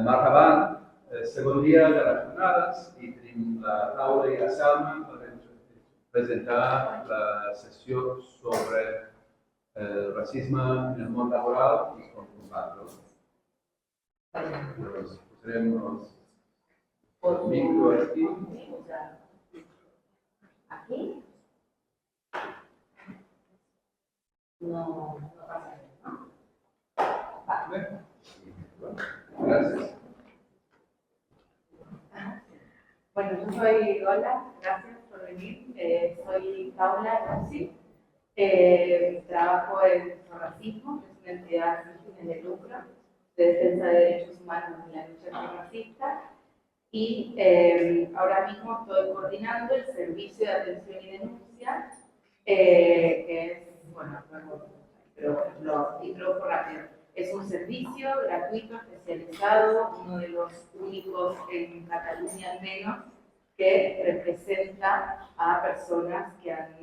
Marhaban, segon dia de les jornades i tenim la Laura i la Salma per presentar la sessió sobre el racisme en el món laboral i com combatre-lo. Posarem el micro aquí. ¿Aquí? No pasa nada, ¿no? Vale. Gracias. Bueno, yo soy Lola, gracias por venir. Soy Paula Rossi. Trabajo en Racismo, que es una entidad sin fines de lucro de defensa de derechos humanos y la lucha antirracista. Y ahora mismo estoy coordinando el servicio de atención y denuncia, que es, bueno, pero lo introdujo rápido. Es un servicio gratuito, especializado, uno de los únicos en Cataluña al menos, que representa a personas que han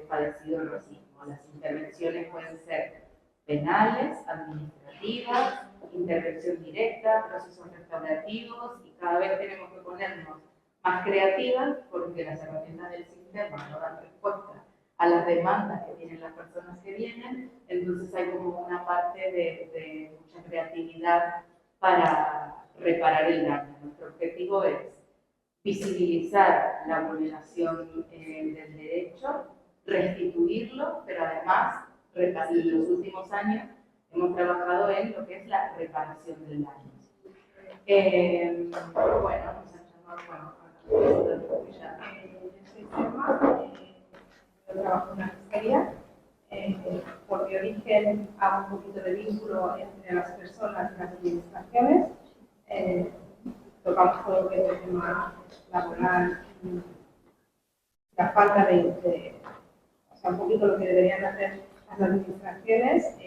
padecido el racismo. Las intervenciones pueden ser penales, administrativas, intervención directa, procesos restaurativos, y cada vez tenemos que ponernos más creativas porque las herramientas del sistema no dan respuesta a las demandas que tienen las personas que vienen. Entonces hay como una parte de mucha creatividad para reparar el daño. Nuestro objetivo es visibilizar la vulneración del derecho, restituirlo, pero además, en los últimos años, hemos trabajado en lo que es la reparación del daño. Bueno, nos han llamado, yo soy Selma, yo trabajo en una fiscalía. Por mi origen hago un poquito de vínculo entre las personas y las administraciones. Tocamos todo lo que es el tema laboral, la falta o sea, un poquito lo que deberían hacer las administraciones.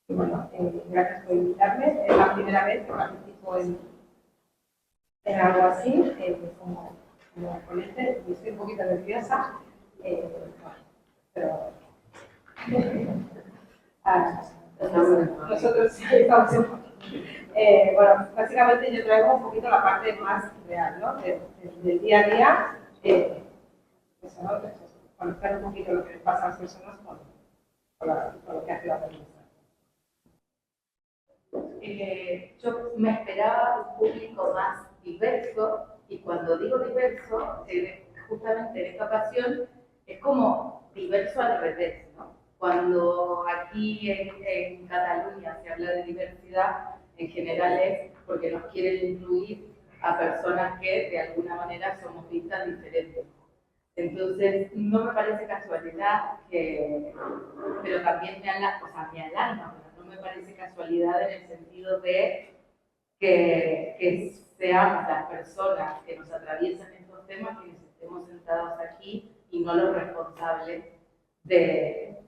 Y bueno, gracias por invitarme. Es la primera vez que participo en algo así, como ponente, y estoy un poquito nerviosa, pero nosotros sí estamos en bueno, básicamente yo traigo un poquito la parte más real, ¿no? Del día a día, eso, ¿no? Conocer un poquito lo que les pasa a las personas con lo que hace la administración. Yo me esperaba un público más diverso, y cuando digo diverso, justamente en esta ocasión es como diverso al revés, ¿no? Cuando aquí en Cataluña se habla de diversidad, en general es porque nos quieren incluir a personas que de alguna manera somos vistas diferentes. Entonces, no me parece casualidad pero también me alarma, pero no me parece casualidad en el sentido de que seamos las personas que nos atraviesan estos temas quienes estemos sentados aquí y no los responsables de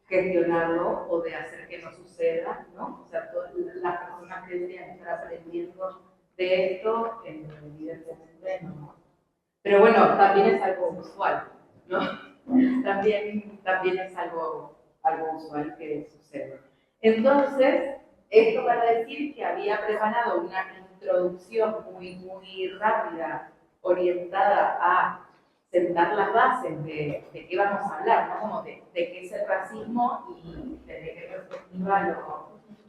gestionarlo o de hacer que no suceda, ¿no? O sea, todas las personas que deberían estar aprendiendo de esto, evidentemente no. Pero bueno, también es algo usual, ¿no? También es algo usual que sucede. Entonces, esto para decir que había preparado una introducción muy rápida, orientada a sentar las bases de qué vamos a hablar, ¿no? Como de qué es el racismo y desde qué perspectiva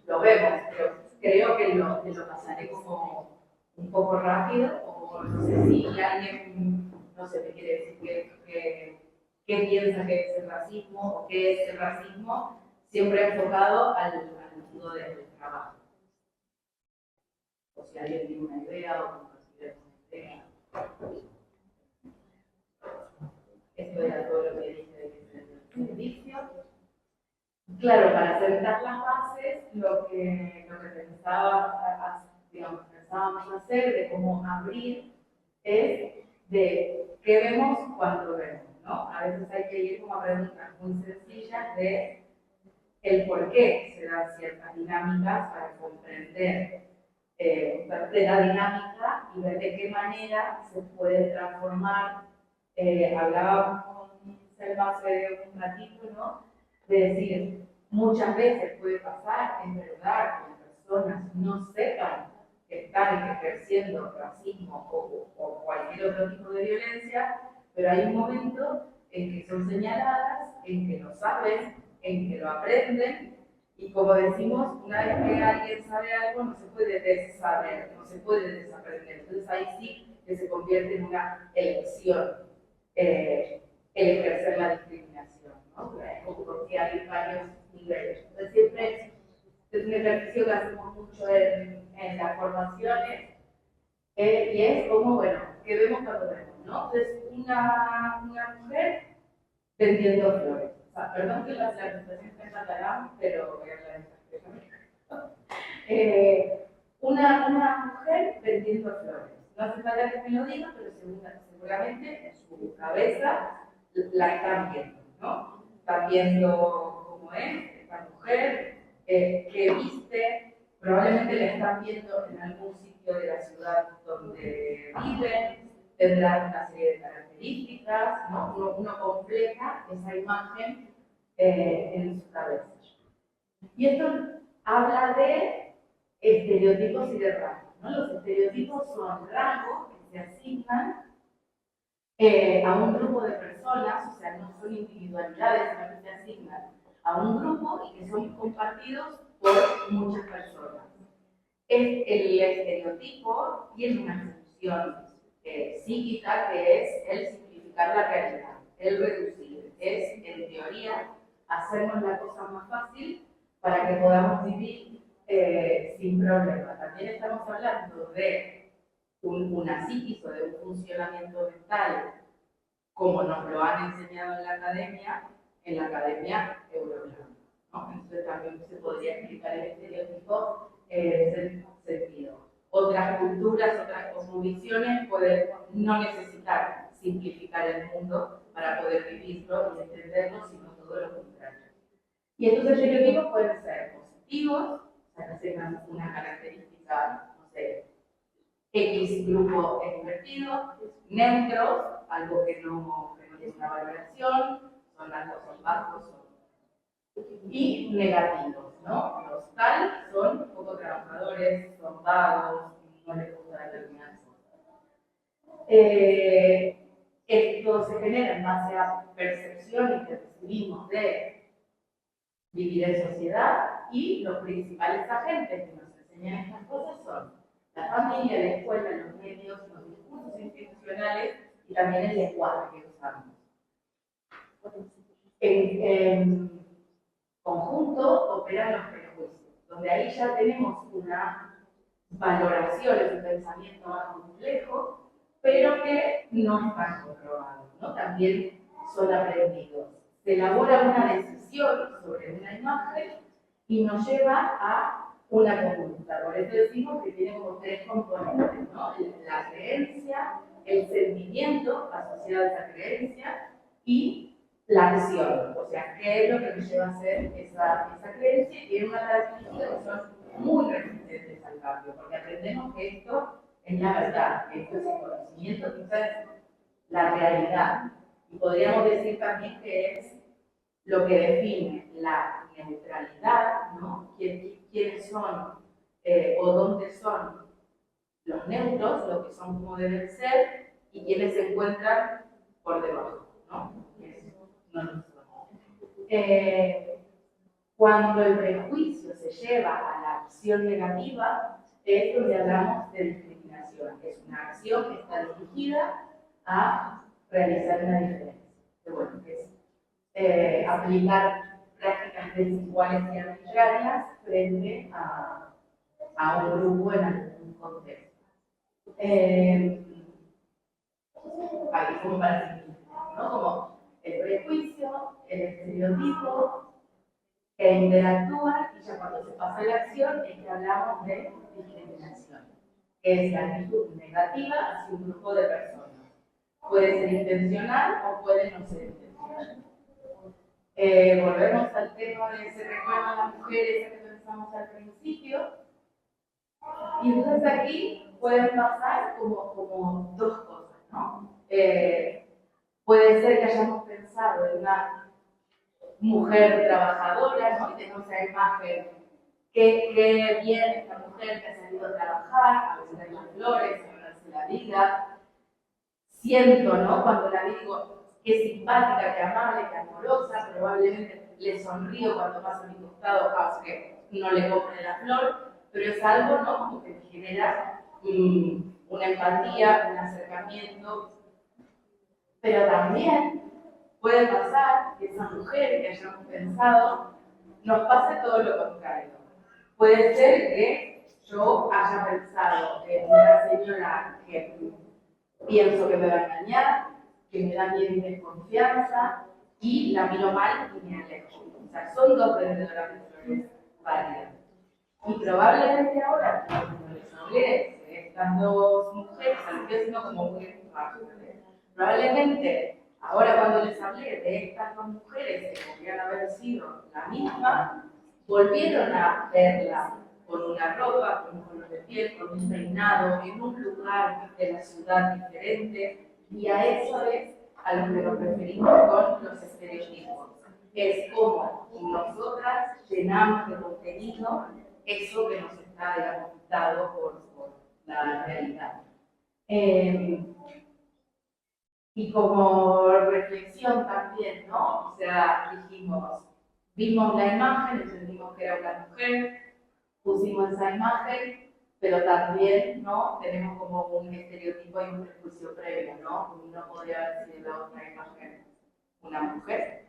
lo vemos. Pero creo que lo pasaré como un poco rápido, o no sé si alguien, no sé, me quiere decir qué piensa que es el racismo o qué es el racismo, siempre enfocado al mundo del trabajo. O si alguien tiene una idea o considera una idea. Esto era todo lo que dije del servicio. Claro, para sentar las bases, lo que pensábamos hacer, de cómo abrir, es de qué vemos cuando vemos, ¿no? A veces hay que ir como a preguntas muy sencillas de el por qué se dan ciertas dinámicas para comprender de la dinámica y ver de qué manera se puede transformar. Hablábamos con Selma hace un ratito, ¿no? De decir, muchas veces puede pasar, es verdad, que la personas no sepan que están ejerciendo racismo o cualquier otro tipo de violencia, pero hay un momento en que son señaladas, en que lo saben, en que lo aprenden, y como decimos, una vez que alguien sabe algo, no se puede desaber, no se puede desaprender. Entonces ahí sí que se convierte en una elección el ejercer la discriminación, ¿no? Porque hay varios niveles. Entonces siempre es un ejercicio que hacemos mucho en las formaciones, y es como, bueno, ¿qué vemos cuando vemos, no? Entonces, una mujer vendiendo flores. O sea, perdón que la presentación está en catalán, pero voy a hablar en castellano. Una mujer vendiendo flores. No hace falta que me lo diga, pero seguramente en su cabeza la están viendo, ¿no? Están viendo cómo es esta mujer, qué viste, probablemente la están viendo en algún sitio de la ciudad donde viven, tendrán una serie de características, ¿no? Uno completa esa imagen en su cabeza. Y esto habla de estereotipos y de rasgos, ¿no? Los estereotipos son rasgos que se asignan a un grupo de personas, o sea, no son individualidades, sino que se asignan a un grupo y que son compartidos por muchas personas. El estereotipo tiene una función psíquica, que es el simplificar la realidad, el reducir, es en teoría hacernos la cosa más fácil para que podamos vivir sin problema. También estamos hablando de una psiquis o de un funcionamiento mental como nos lo han enseñado en la academia europea, ¿no? Entonces también se podría explicar el estereotipo en ese sentido. Otras culturas, otras cosmovisiones pueden no necesitar simplificar el mundo para poder vivirlo y entenderlo, sino todo lo contrario. Y estos estereotipos pueden ser positivos, o sea, que tengan una característica, no sé, X grupo extrovertido, neutros, algo que no tiene una valoración, son altos, son bajos, y negativos, ¿no? Los tal son poco trabajadores, son vagos, no les gusta determinadas cosas. Esto se genera en base a percepciones que recibimos de vivir en sociedad, y los principales agentes que nos enseñan estas cosas son la familia, la escuela, los medios, los discursos institucionales y también el lenguaje que usamos. En conjunto operan los prejuicios, donde ahí ya tenemos una valoración, es un pensamiento más complejo, pero que no están comprobados, ¿no? También son aprendidos. Se elabora una decisión sobre una imagen y nos lleva a una conducta. Por eso decimos que tiene como tres componentes, ¿no? La creencia, el sentimiento asociado a esa creencia y la acción. O sea, qué es lo que nos lleva a hacer esa creencia, y tiene una característica que son muy resistentes al cambio, porque aprendemos que esto es la verdad, que esto es el conocimiento, que esta es la realidad. Y podríamos decir también que es lo que define la neutralidad, ¿no? ¿Quiénes son o dónde son los neutros, lo que son como deben ser, y quienes se encuentran por debajo, ¿no? Eso no lo son. Cuando el prejuicio se lleva a la acción negativa, es donde hablamos de discriminación. Es una acción que está dirigida a realizar una diferencia. Que bueno, es aplicar prácticas desiguales y arbitrarias frente a un grupo en algún contexto. Aquí como para simplificar, ¿no? Como el prejuicio, el estereotipo, que interactúan, y ya cuando se pasa la acción es que hablamos de discriminación, que es la actitud negativa hacia un grupo de personas. Puede ser intencional o puede no ser intencional. Volvemos al tema de se recuerdan a las mujeres que pensamos al principio, y entonces aquí pueden pasar como dos cosas, ¿no? Puede ser que hayamos pensado en una mujer trabajadora, ¿no? Y tenemos esa imagen qué bien esta mujer que ha salido a trabajar, a vender las flores, a ganarse la vida. Siento, ¿no? Cuando la digo, qué simpática, qué amable, qué amorosa, probablemente le sonrío cuando pasa a mi costado, aunque no le compre la flor, pero es algo, ¿no? Como que me genera una empatía, un acercamiento. Pero también puede pasar que esa mujer que hayamos pensado nos pase todo lo contrario. Puede ser que yo haya pensado en una señora que pienso que me va a engañar, que me da miedo y desconfianza, y la miro mal y me alejo. O sea, son dos vendedoras de flores válidas. Y probablemente ahora, cuando les hablé de estas dos mujeres, lo estoy haciendo como muy rápido, probablemente ahora cuando les hablé de estas dos mujeres que podrían haber sido la misma, volvieron a verla con una ropa, con un color de piel, con un peinado, en un lugar de la ciudad diferente, y a eso es a lo que nos referimos con los estereotipos. Es como nosotras llenamos de contenido eso que nos está, digamos, dado por la realidad. Y como reflexión también, ¿no? O sea, vimos la imagen, entendimos que era una mujer, pusimos esa imagen, pero también, ¿no? Tenemos como un estereotipo y un prejuicio previo, ¿no? No podría haber sido la otra imagen una mujer.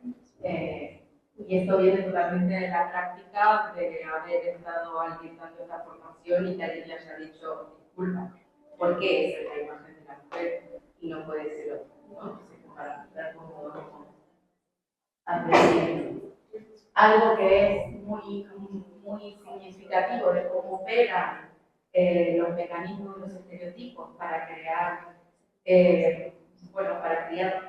Y esto viene totalmente de la práctica de haber estado alguien dando esta formación y que alguien le haya dicho, disculpa, ¿por qué esa es la imagen de la mujer y no puede ser otra? ¿No? Entonces, para ver cómo aprender. Algo que es muy significativo de cómo operan los mecanismos de los estereotipos para crear,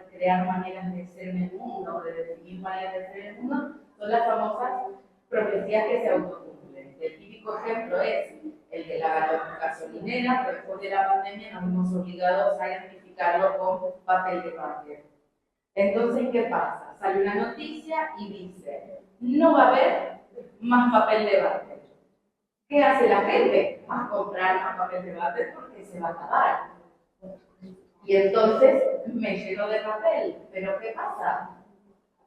crear maneras de ser en el mundo, de definir maneras de ser en el mundo, son las famosas profecías que se autocumplen. El típico ejemplo es el de la gasolinera, pero después de la pandemia nos vimos obligados a identificarlo con papel de váter. Entonces, ¿qué pasa? Sale una noticia y dice, no va a haber más papel de váter. ¿Qué hace la gente? A comprar más papel de váter porque se va a acabar. Y entonces me lleno de papel. ¿Pero qué pasa?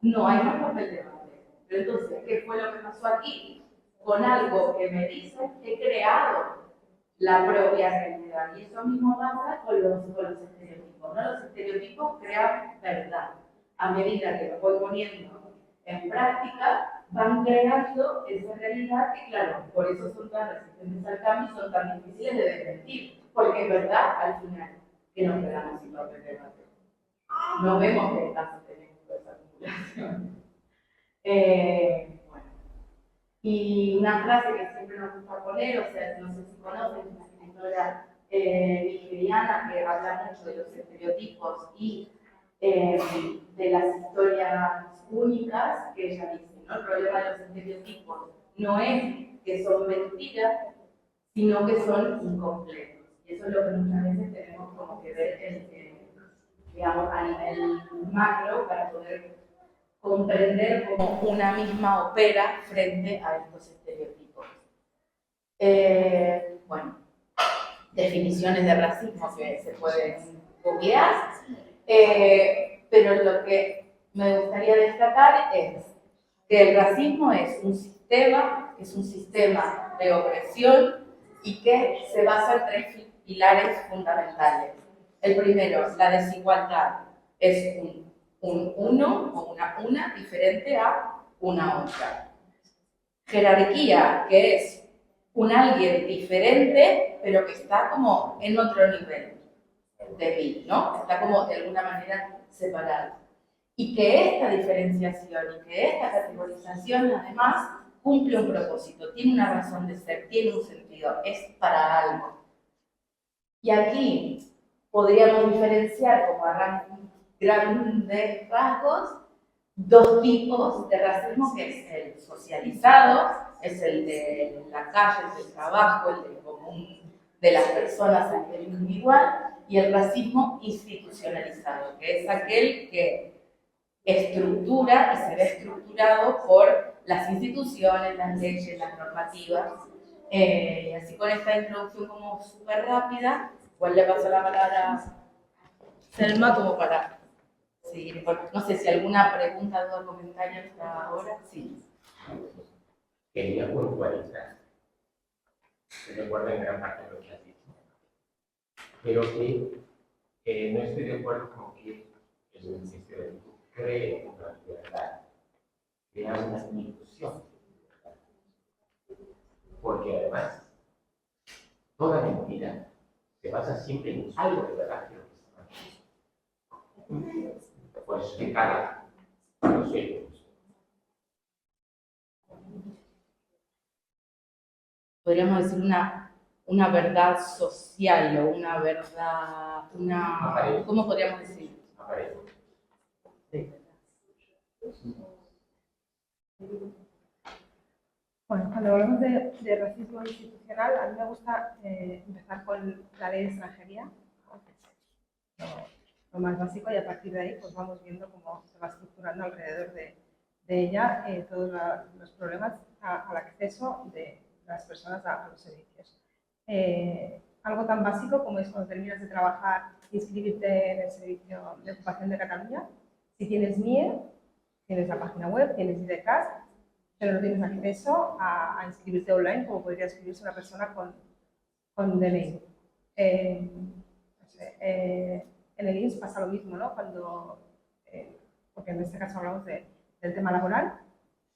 No hay más papel de váter. Pero entonces, ¿qué fue lo que pasó aquí? Con algo que me dicen, he creado la propia realidad. Y eso mismo pasa con los estereotipos, ¿no? Los estereotipos crean verdad. A medida que lo voy poniendo en práctica, van creando esa realidad que, claro, por eso son tan resistentes al cambio y son tan difíciles de desmentir. Porque es verdad, al final, que nos quedamos sin papel de váter. No vemos que está sosteniendo esa acumulación. Bueno. Y una frase que siempre nos gusta poner, o sea, no sé si conocen, una escritora nigeriana que habla mucho de los estereotipos y de las historias únicas, que ella dice, ¿no? El problema de los estereotipos no es que son mentiras, sino que son incompletos. Y eso es lo que muchas veces tenemos como que ver digamos, a nivel macro para poder comprender cómo una misma opera frente a estos estereotipos. Bueno, definiciones de racismo que se pueden googlear, pero lo que me gustaría destacar es que el racismo es un sistema de opresión y que se basa en tres pilares fundamentales. El primero, la desigualdad, es un uno o una diferente a una otra. Jerarquía, que es un alguien diferente, pero que está como en otro nivel de mí, ¿no? Está como de alguna manera separado. Y que esta diferenciación y que esta categorización, además, cumple un propósito, tiene una razón de ser, tiene un sentido, es para algo. Y aquí podríamos diferenciar como a grandes rasgos dos tipos de racismo, que es el socializado, es el de la calle, el del trabajo, el del común de las personas a nivel individual, y el racismo institucionalizado, que es aquel que estructura y se ve estructurado por las instituciones, las leyes, las normativas. Y así con esta introducción como súper rápida, igual le paso la palabra a Selma como para seguir. No sé si alguna pregunta, duda, comentario hasta ahora. Sí. Quería puntualizar. Estoy de acuerdo en gran parte de lo que has dicho. Pero que no estoy de acuerdo con que el Ministerio de Educación cree una libertad, crea una ilusión. Porque además, toda mentira se basa siempre en algo de verdad que lo que está mal. Pues que caga, lo sé. Podríamos decir una verdad social o una verdad, Aparente. ¿cómo podríamos decir? Aparece. Sí. Bueno, cuando hablamos de racismo institucional, a mí me gusta empezar con la ley de extranjería, lo más básico, y a partir de ahí pues vamos viendo cómo se va estructurando alrededor de ella todos los problemas al acceso de las personas a los servicios. Algo tan básico como es cuando terminas de trabajar, inscribirte en el Servicio de Ocupación de Cataluña. Si tienes NIE, tienes la página web, tienes IDCAS, pero no tienes acceso a inscribirte online como podría inscribirse una persona con DNI. No sé, en el INS pasa lo mismo, ¿no? Porque en este caso hablamos del tema laboral,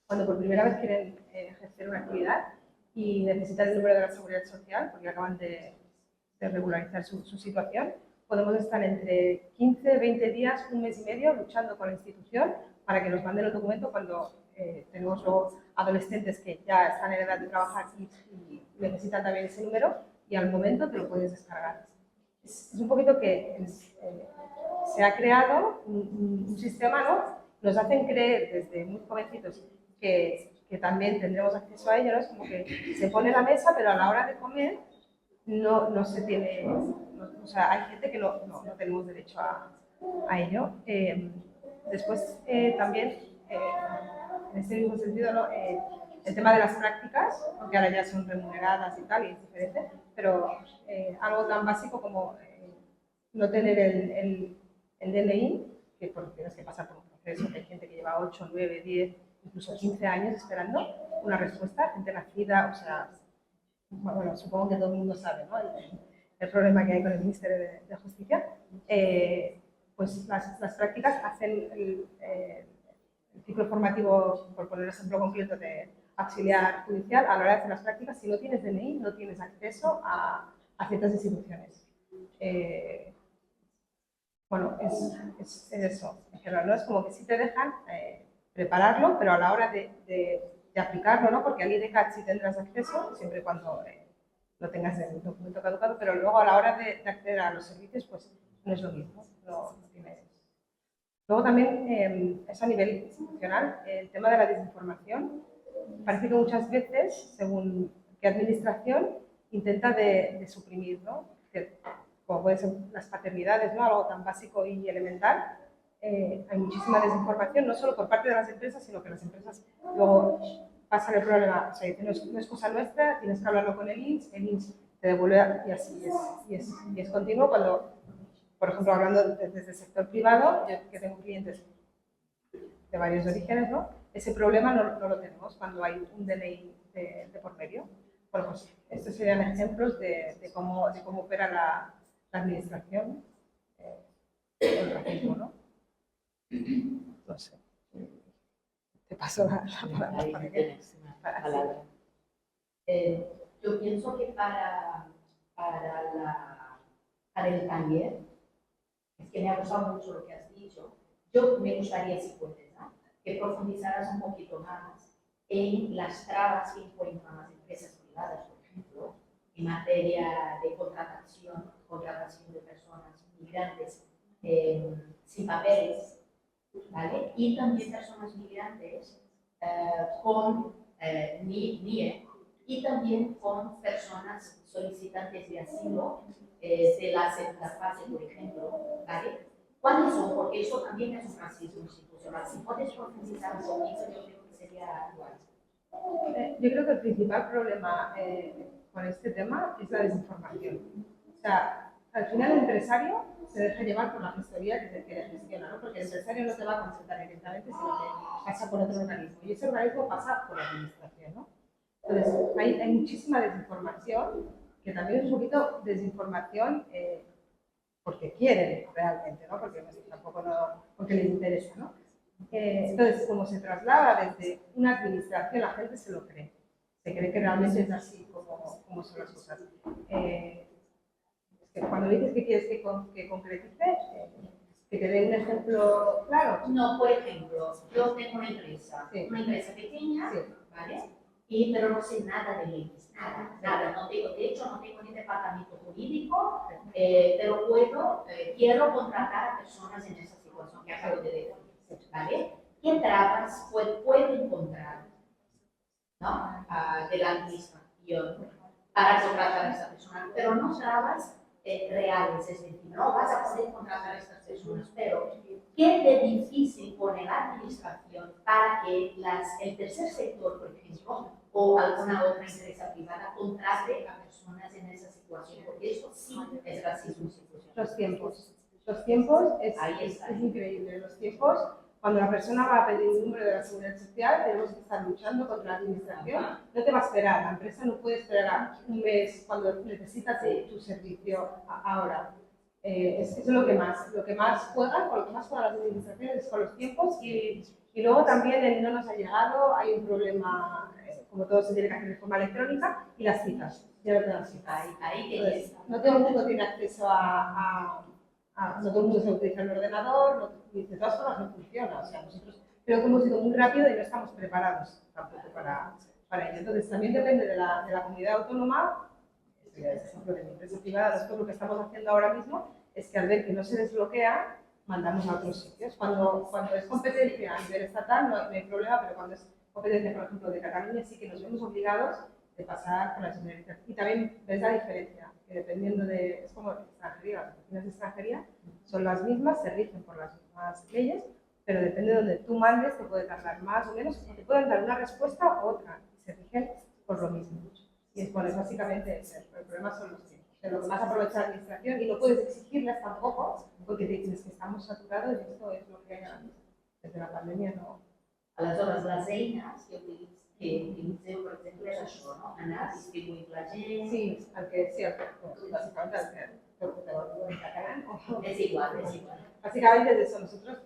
cuando por primera vez quieren ejercer una actividad y necesitan el número de la Seguridad Social porque acaban de regularizar su situación, podemos estar entre 15, 20 días, un mes y medio luchando con la institución para que nos manden el documento cuando tenemos luego adolescentes que ya están en edad de trabajar y necesitan también ese número, y al momento te lo puedes descargar. Es un poquito que se ha creado un sistema, ¿no? Nos hacen creer desde muy jovencitos que también tendremos acceso a ello, ¿no? Es como que se pone la mesa, pero a la hora de comer no se tiene, o sea, hay gente que no tenemos derecho a ello. Después también, en este mismo sentido, ¿no? El tema de las prácticas, aunque ahora ya son remuneradas y tal, y es diferente, pero algo tan básico como no tener el DNI, que tienes que pasar por un proceso, que hay gente que lleva 8, 9, 10, incluso 15 años esperando una respuesta, gente nacida, o sea, bueno, supongo que todo el mundo sabe, ¿no? El problema que hay con el Ministerio de Justicia. Pues las prácticas hacen el ciclo formativo, por poner ejemplo concreto, de auxiliar judicial. A la hora de hacer las prácticas, si no tienes DNI, no tienes acceso a ciertas instituciones. Bueno, es eso, en general, ¿no? Es como que sí te dejan prepararlo, pero a la hora de aplicarlo, ¿no? Porque al IDCAT sí tendrás acceso, siempre y cuando no tengas el documento caducado, pero luego a la hora de acceder a los servicios, pues no es lo mismo, no tienes. Luego también es a nivel institucional, el tema de la desinformación. Parece que muchas veces, según qué administración, intenta de suprimir, ¿no? Como pueden ser las paternidades, ¿no? Algo tan básico y elemental. Hay muchísima desinformación, no solo por parte de las empresas, sino que las empresas luego pasan el problema, o sea, no es cosa nuestra, tienes que hablarlo con el INS te devuelve y así es continuo cuando, por ejemplo, hablando desde el sector privado, yo que tengo clientes de varios orígenes, ¿no? Ese problema no lo tenemos cuando hay un DNI de por medio. Bueno, pues estos serían ejemplos de cómo opera la administración el racismo, ¿no? No sé. Te paso la palabra para que... Yo pienso que para el taller, es que me ha gustado mucho lo que has dicho, yo me gustaría, si puedes, ¿no? Que profundizaras un poquito más en las trabas que encuentran las empresas privadas, por ejemplo, en materia de contratación de personas migrantes sin papeles, ¿vale? Y también personas migrantes con NIE, y también con personas solicitantes de asilo de la segunda fase, por ejemplo, ¿vale? ¿Cuáles son? Porque eso también es un racismo institucional. Si puedes profundizar un poquito, yo creo que sería igual. Yo creo que el principal problema con este tema es la desinformación. O sea, al final el empresario se deja llevar por la gestoría que le gestiona, ¿no? Porque el empresario no te va a consultar directamente, sino que pasa por otro organismo. Y ese organismo pasa por la administración, ¿no? Entonces, hay muchísima desinformación, que también es un poquito desinformación porque quieren realmente, ¿no? Porque tampoco porque les interesa, ¿no? Entonces, como se traslada desde una administración, la gente se lo cree. Se cree que realmente es así como son las cosas. Es que cuando dices que quieres que concretice, que te dé un ejemplo claro. No, por ejemplo, yo tengo una empresa pequeña, Sí. ¿vale? Pero no sé nada de leyes, nada. No tengo, de hecho, no tengo ni departamento jurídico, pero quiero contratar a personas en esa situación que acabo de decir, ¿vale? ¿Qué trabas puedo encontrar, ¿no? De la administración para contratar a esta persona? Pero no trabas reales, es decir, no vas a poder contratar a estas personas, pero ¿qué de difícil pone la administración para que el tercer sector, por ejemplo, o alguna otra empresa privada contrate a personas en esa situación? Porque eso sí es racismo institucional. Los tiempos es increíble. Los tiempos, cuando la persona va a pedir un número de la seguridad social, tenemos que estar luchando contra la administración. No te va a esperar, la empresa no puede esperar a un mes cuando necesitas tu servicio ahora. Eso es lo que más juegan, con lo que más juegan las administraciones es con los tiempos y luego también no nos ha llegado, hay un problema, como todo se tiene que hacer de forma electrónica, y las citas. Entonces, no todo el mundo tiene acceso no todo el mundo se utiliza el ordenador, y de todas formas no funciona. O sea, nosotros creo que hemos ido muy rápido y no estamos preparados tampoco para ello. Entonces, también depende de la comunidad autónoma. Es ejemplo de mi empresa privada. Nosotros lo que estamos haciendo ahora mismo es que al ver que no se desbloquea, mandamos a otros sitios. Cuando es competencia a nivel estatal no hay problema, pero cuando es competencia, por ejemplo, de Cataluña, sí que nos vemos obligados de pasar por la Generalitat. Y también ves la diferencia, que dependiendo es como extranjería, las oficinas de extranjería son las mismas, se rigen por las mismas leyes, pero depende de donde tú mandes, te puede tardar más o menos, o te pueden dar una respuesta u otra, y se rigen por lo mismo. Y es por eso, básicamente, el problema son los tiempos. De lo que más aprovecha la administración y no puedes exigirles tampoco, porque te dices que estamos saturados y esto es lo que hay ahora mismo. Desde la pandemia no. A las eines que utilitzeu, per exemple, és això, no? Anar distribuint la gent... Sí, básicamente al que te lo destacarán. Es igual. Básicamente es eso. Nosotros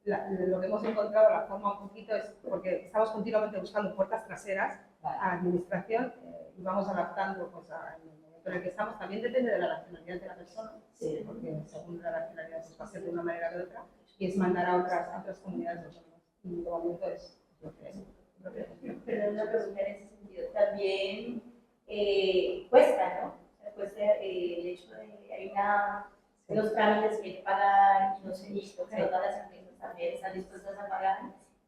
lo que hemos encontrado, la forma un poquito, es porque estamos continuamente buscando puertas traseras a la administración y vamos adaptando pues, al momento en el que estamos. También depende de la nacionalidad de la persona, Sí. porque según la nacionalidad pues, va a ser de una manera o de otra, y es mandar a otras comunidades autónomas. Y de momento es lo que es. Pero una pregunta en ese sentido, también cuesta, ¿no? Cuesta el hecho de que los trámites que hay que pagar, no sé, y todas las empresas también están dispuestas a pagar.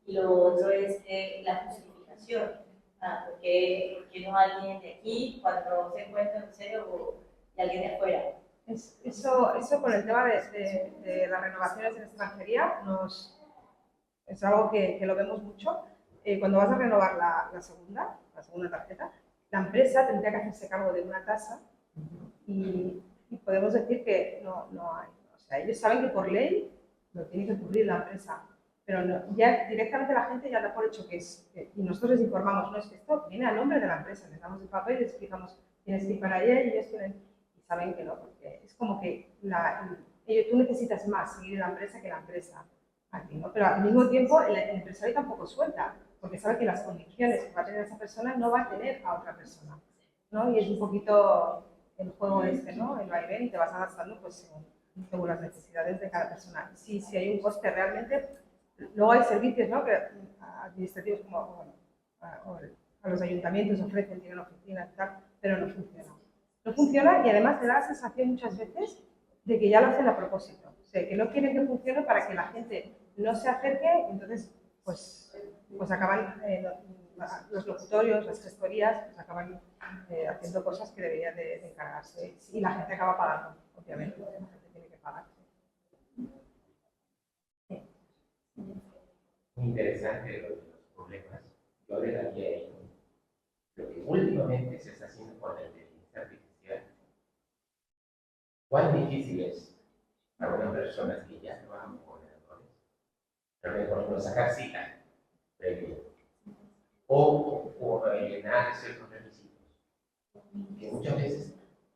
Y lo otro es la justificación, porque no alguien de aquí cuando se encuentra en serio y alguien de afuera. Eso con el tema de las renovaciones en extranjería es algo que lo vemos mucho. Cuando vas a renovar la segunda tarjeta, la empresa tendría que hacerse cargo de una tasa y podemos decir que no hay. O sea, ellos saben que por ley lo tiene que cubrir la empresa, pero ya directamente la gente ya da por hecho que es. Y nosotros les informamos, no es que esto viene a nombre de la empresa, les damos el papel y les explicamos, tienes que ir para allá y ellos saben que no, porque es como que tú necesitas más seguir la empresa que la empresa a ti, ¿no? Pero al mismo tiempo el empresario tampoco suelta, porque sabe que las condiciones que va a tener esa persona no va a tener a otra persona, ¿no? Y es un poquito el juego ¿no? El vaivén y te vas adaptando pues según las necesidades de cada persona. Si hay un coste realmente, luego hay servicios, ¿no? Que administrativos como a los ayuntamientos ofrecen, tienen oficinas y tal, pero no funciona. No funciona y además te da la sensación muchas veces de que ya lo hacen a propósito. O sea, que no quieren que funcione para que la gente no se acerque, entonces pues acaban los locutorios, las gestorías, pues acaban haciendo cosas que deberían de encargarse y la gente acaba pagando, obviamente, la gente tiene que pagar. Muy interesante lo de los complejas, yo agregaría ahí lo que últimamente se está haciendo con la inteligencia artificial. ¿Cuán difícil es para una persona que ya trabaja con ordenadores, por ejemplo, sacar cita previa o llenar ciertos requisitos? Que muchas veces,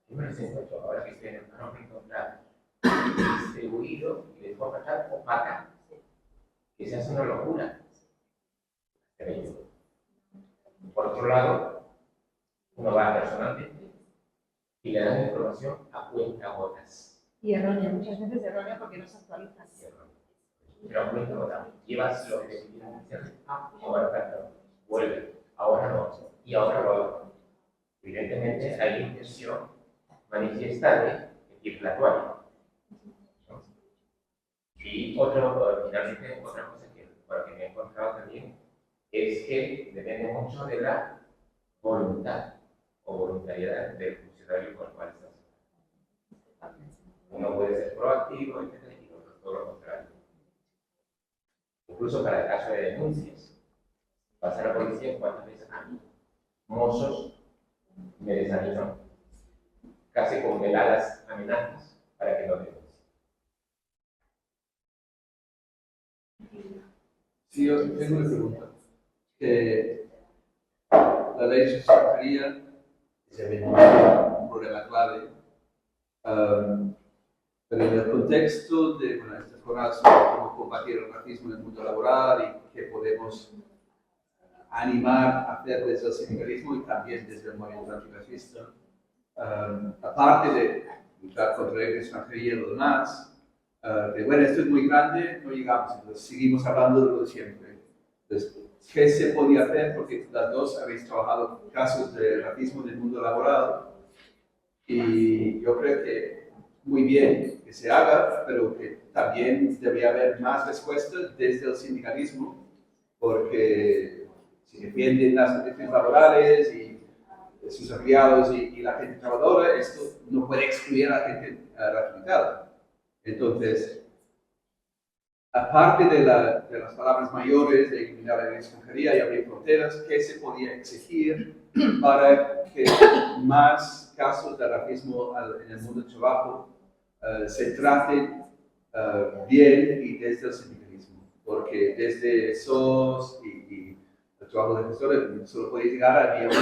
yo me los encuentro ahora que estoy en el canal, encontrar distribuido y de forma tan opaca que se hace una locura. Por otro lado, uno va personalmente y le dan información a cuentagotas. Y errónea, muchas veces errónea porque no se actualiza. Pero a cuentagotas. Llevas lo que te piden hacer. Ahora falta, vuelve. Ahora no. Y ahora lo hago. Evidentemente hay intención manifiesta de ir la toalla. Y finalmente, otra cosa que me he encontrado también es que depende mucho de la voluntad o voluntariedad del funcionario con el cual estás. Uno puede ser proactivo, etc., y otro todo lo contrario. Incluso para el caso de denuncias, pasa a la policía cuántas veces a mí, mozos me desaniman, casi con veladas amenazas para que no denuncie. Sí, yo tengo una pregunta. La ley de extranjería es un problema clave, pero en el contexto de estas jornadas sobre cómo combatir el racismo en el mundo laboral y que podemos animar a hacer desde el sindicalismo y también desde el movimiento antirracista, aparte de luchar contra la extranjería y lo demás, que bueno, esto es muy grande, no llegamos, entonces seguimos hablando de lo de siempre. Entonces, ¿qué se podía hacer? Porque las dos habéis trabajado casos de racismo en el mundo laboral y yo creo que muy bien que se haga, pero que también debería haber más respuestas desde el sindicalismo, porque si defienden las condiciones laborales y sus afiliados y la gente trabajadora, esto no puede excluir a la gente racializada. Entonces, aparte de las palabras mayores de eliminar la extranjería y abrir fronteras, ¿qué se podía exigir para que más casos de racismo en el mundo del trabajo se traten bien y desde el sindicalismo? Porque desde SOS y el trabajo de gestores solo puede llegar al 1%.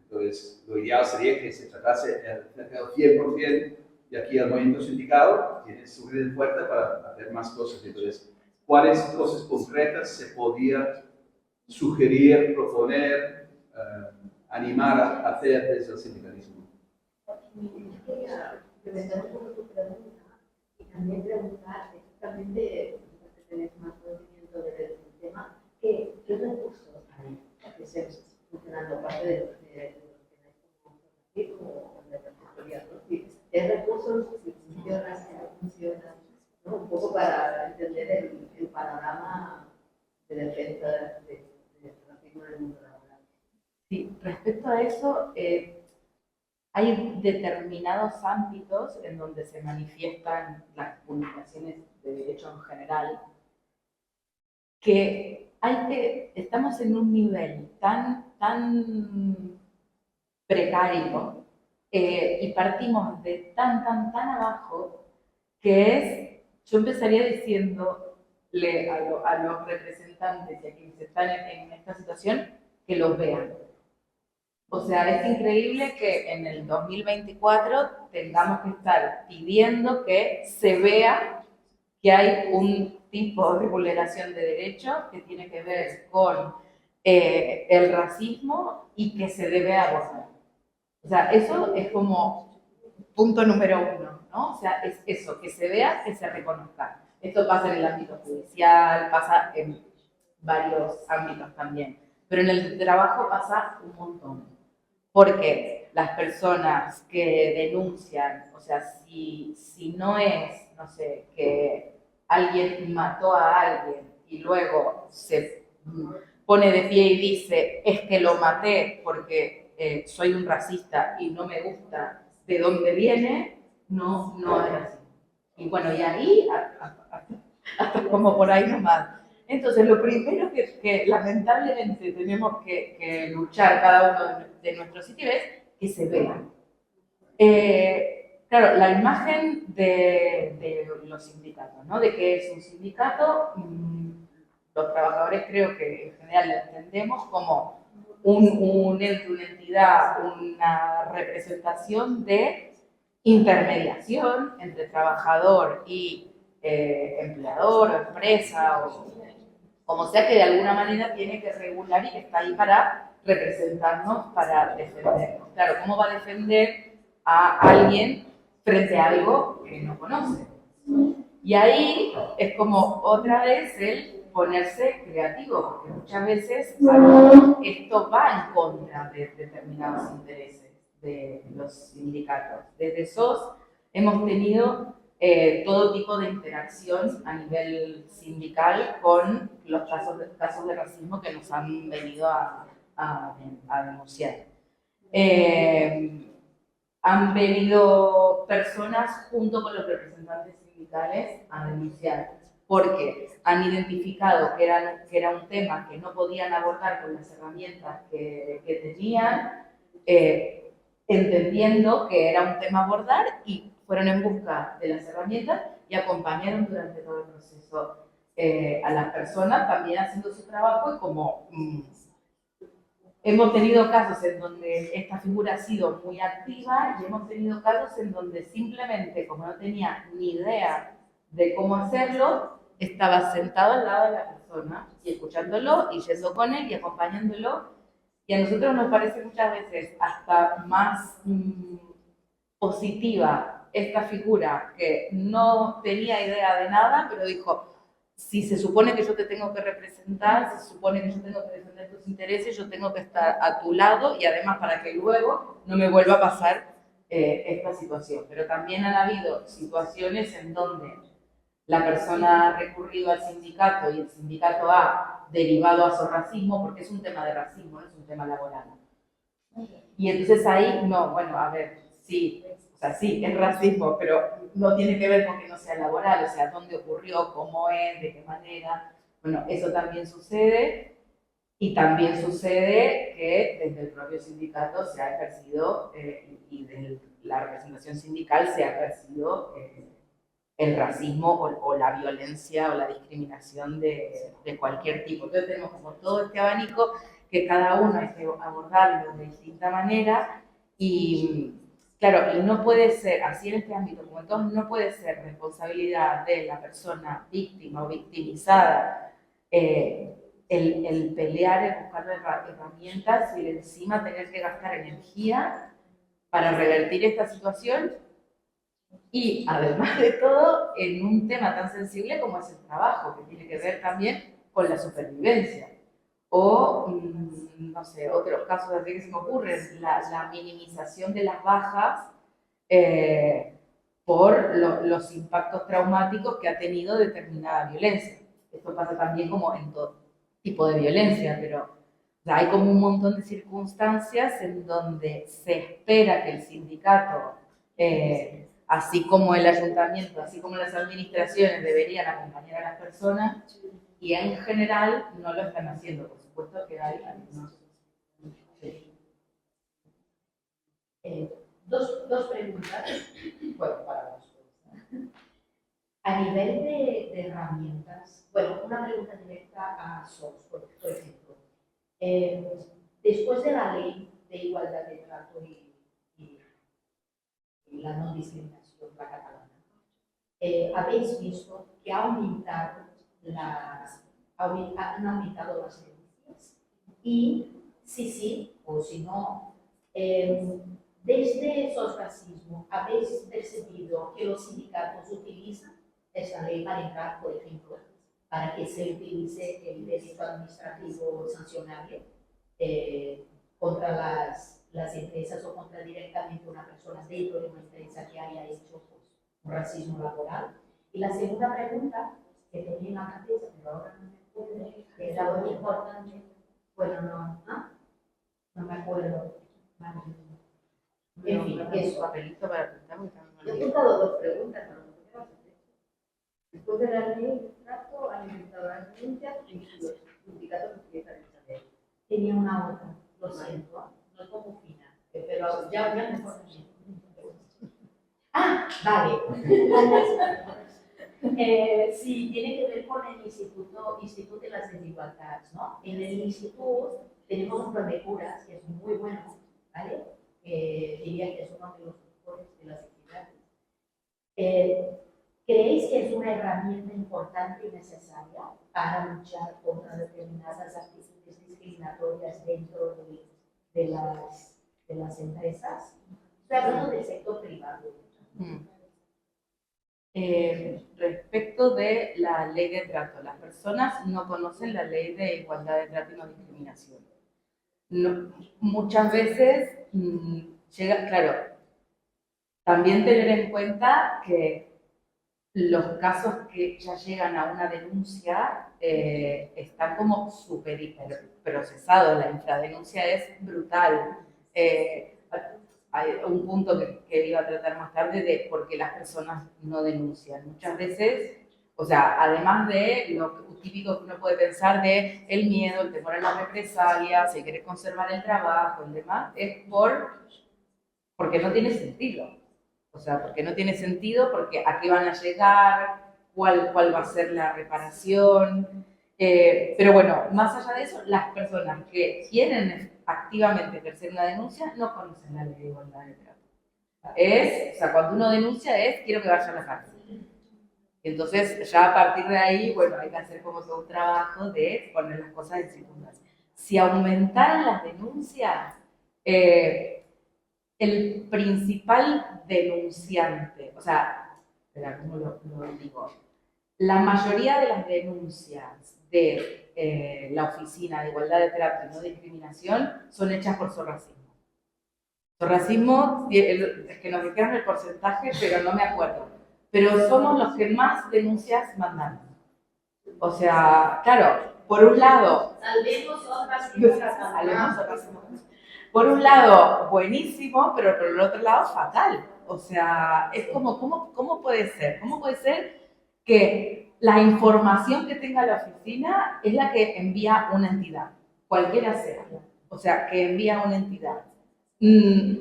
Entonces, lo ideal sería que se tratase el 100%. Y aquí el movimiento sindical tiene su red fuerte para hacer más cosas. Entonces, ¿cuáles cosas concretas se podía sugerir, proponer, animar a hacer desde el sindicalismo? Yo quería presentar un poco tu pregunta y también preguntar exactamente, que tenés más conocimiento del tema, ¿qué recursos hay que estén funcionando aparte de los que tenéis como de la asesoría, ¿no? ¿Qué recursos funcionan, si no funcionan? ¿No? Un poco para entender el panorama de defensa del racismo en el mundo laboral. Sí, respecto a eso, hay determinados ámbitos en donde se manifiestan las vulneraciones de derechos en general, que estamos en un nivel tan precario y partimos de tan abajo que yo empezaría diciéndole a los representantes y a quienes están en esta situación que los vean. O sea, es increíble que en el 2024 tengamos que estar pidiendo que se vea que hay un tipo de vulneración de derechos que tiene que ver con el racismo y que se debe abordar. O sea, eso es como punto número 1, ¿no? O sea, es eso, que se vea, que se reconozca. Esto pasa en el ámbito judicial, pasa en varios ámbitos también. Pero en el trabajo pasa un montón. Porque las personas que denuncian, o sea, si no es, no sé, que alguien mató a alguien y luego se pone de pie y dice, es que lo maté porque soy un racista y no me gusta de dónde viene, no es así. Y bueno, y ahí, hasta como por ahí nomás. Entonces, lo primero que lamentablemente tenemos que luchar cada uno de nuestros sitios es que se vean. Claro, la imagen de los sindicatos, ¿no? De que es un sindicato, los trabajadores creo que en general lo entendemos como un ente, una entidad, una representación de intermediación entre trabajador y empleador o empresa o como sea, que de alguna manera tiene que regular y que está ahí para representarnos, para defendernos. Claro, ¿cómo va a defender a alguien frente a algo que no conoce? Y ahí es como otra vez el ponerse creativo, porque muchas veces esto va en contra de determinados intereses de los sindicatos. Desde SOS hemos tenido todo tipo de interacción a nivel sindical con los casos de racismo que nos han venido a denunciar. Han venido personas junto con los representantes sindicales a denunciar porque han identificado que era un tema que no podían abordar con las herramientas que tenían, entendiendo que era un tema a abordar y fueron en busca de las herramientas y acompañaron durante todo el proceso a las personas también haciendo su trabajo y como hemos tenido casos en donde esta figura ha sido muy activa y hemos tenido casos en donde simplemente como no tenía ni idea de cómo hacerlo, estaba sentado al lado de la persona y escuchándolo y yendo con él y acompañándolo. Y a nosotros nos parece muchas veces hasta más positiva esta figura que no tenía idea de nada, pero dijo, si se supone que yo te tengo que representar, se supone que yo tengo que defender tus intereses, yo tengo que estar a tu lado y además para que luego no me vuelva a pasar esta situación. Pero también han habido situaciones en donde la persona ha recurrido al sindicato y el sindicato ha derivado a su racismo, porque es un tema de racismo, no es un tema laboral. Y entonces ahí, no, bueno, a ver, sí, o sea, sí, es racismo, pero no tiene que ver con que no sea laboral, o sea, dónde ocurrió, cómo es, de qué manera. Bueno, eso también sucede y también sucede que desde el propio sindicato se ha ejercido y de la representación sindical se ha ejercido el racismo o la violencia o la discriminación de cualquier tipo. Entonces tenemos como todo este abanico que cada uno hay que abordarlo de distinta manera y claro, no puede ser, así en este ámbito como en todos, no puede ser responsabilidad de la persona víctima o victimizada el pelear, el buscar herramientas y encima tener que gastar energía para revertir esta situación y además de todo en un tema tan sensible como es el trabajo, que tiene que ver también con la supervivencia. O, no sé, otros casos así que se me ocurren, la minimización de las bajas por los impactos traumáticos que ha tenido determinada violencia. Esto pasa también como en todo tipo de violencia, pero o sea, hay como un montón de circunstancias en donde se espera que el sindicato, así como el ayuntamiento, así como las administraciones deberían acompañar a las personas y en general no lo están haciendo. Por supuesto que hay algunos. Dos preguntas. Bueno, para vos. A nivel de herramientas, bueno, una pregunta directa a SOS, por ejemplo. Después de la ley de igualdad de trato y la no discriminación, la catalana, habéis visto que han aumentado las denuncias y sí, o si no, desde esos racismos, ¿habéis percibido que los sindicatos utilizan esta ley para entrar, por ejemplo, para que se utilice el delito administrativo sancionable contra las empresas o contra directamente una persona dentro de una empresa que haya hecho pues, un racismo laboral? Y la segunda pregunta que tenía en la cabeza, pero ahora no me acuerdo, que era muy importante, bueno, no me acuerdo. En fin, eso. Papelito para apuntar, Yo he apuntado dos preguntas, pero no sé qué vas a hacer. Después de la ley de trato, han aumentado las denuncias tenía una otra, lo siento, no es como final, pero ya me conocí. Ah, vale. Sí, tiene que ver con el Instituto de las Desigualdades, ¿no? En el instituto tenemos un plan de curas que es muy bueno, ¿vale? Diría que es uno de los mejores de las entidades. ¿Creéis que es una herramienta importante y necesaria para luchar contra determinadas actitudes discriminatorias dentro de las empresas? Estoy hablando del sector privado. Respecto de la ley de trato, las personas no conocen la ley de igualdad de trato y no discriminación. No, muchas veces llega, claro, también tener en cuenta que los casos que ya llegan a una denuncia están como súper hiper procesados. La infradenuncia es brutal. Hay un punto que iba a tratar más tarde de por qué las personas no denuncian. Muchas veces, o sea, además de lo típico que uno puede pensar de el miedo, el temor a las represalias, el querer conservar el trabajo, el demás, es porque no tiene sentido. O sea, porque no tiene sentido, porque a qué van a llegar, cuál va a ser la reparación. Pero bueno, más allá de eso, las personas que quieren activamente ejercer una denuncia no conocen la ley de igualdad de trato. O sea, cuando uno denuncia quiero que vaya a la cárcel. Entonces, ya a partir de ahí, bueno, hay que hacer como todo un trabajo de poner las cosas en circunstancias. Si aumentaran las denuncias, el principal denunciante, o sea, espera, ¿cómo lo digo? La mayoría de las denuncias de la Oficina de Igualdad de Trato y No Discriminación son hechas por Sorracismo. Sorracismo, es que nos dijeron el porcentaje, pero no me acuerdo. Pero somos los que más denuncias mandan. O sea, claro, por un lado... Salvemos otras Por un lado, buenísimo, pero por el otro lado, fatal. O sea, es como, ¿cómo puede ser? ¿Cómo puede ser que la información que tenga la oficina es la que envía una entidad, cualquiera sea? O sea, que envía una entidad.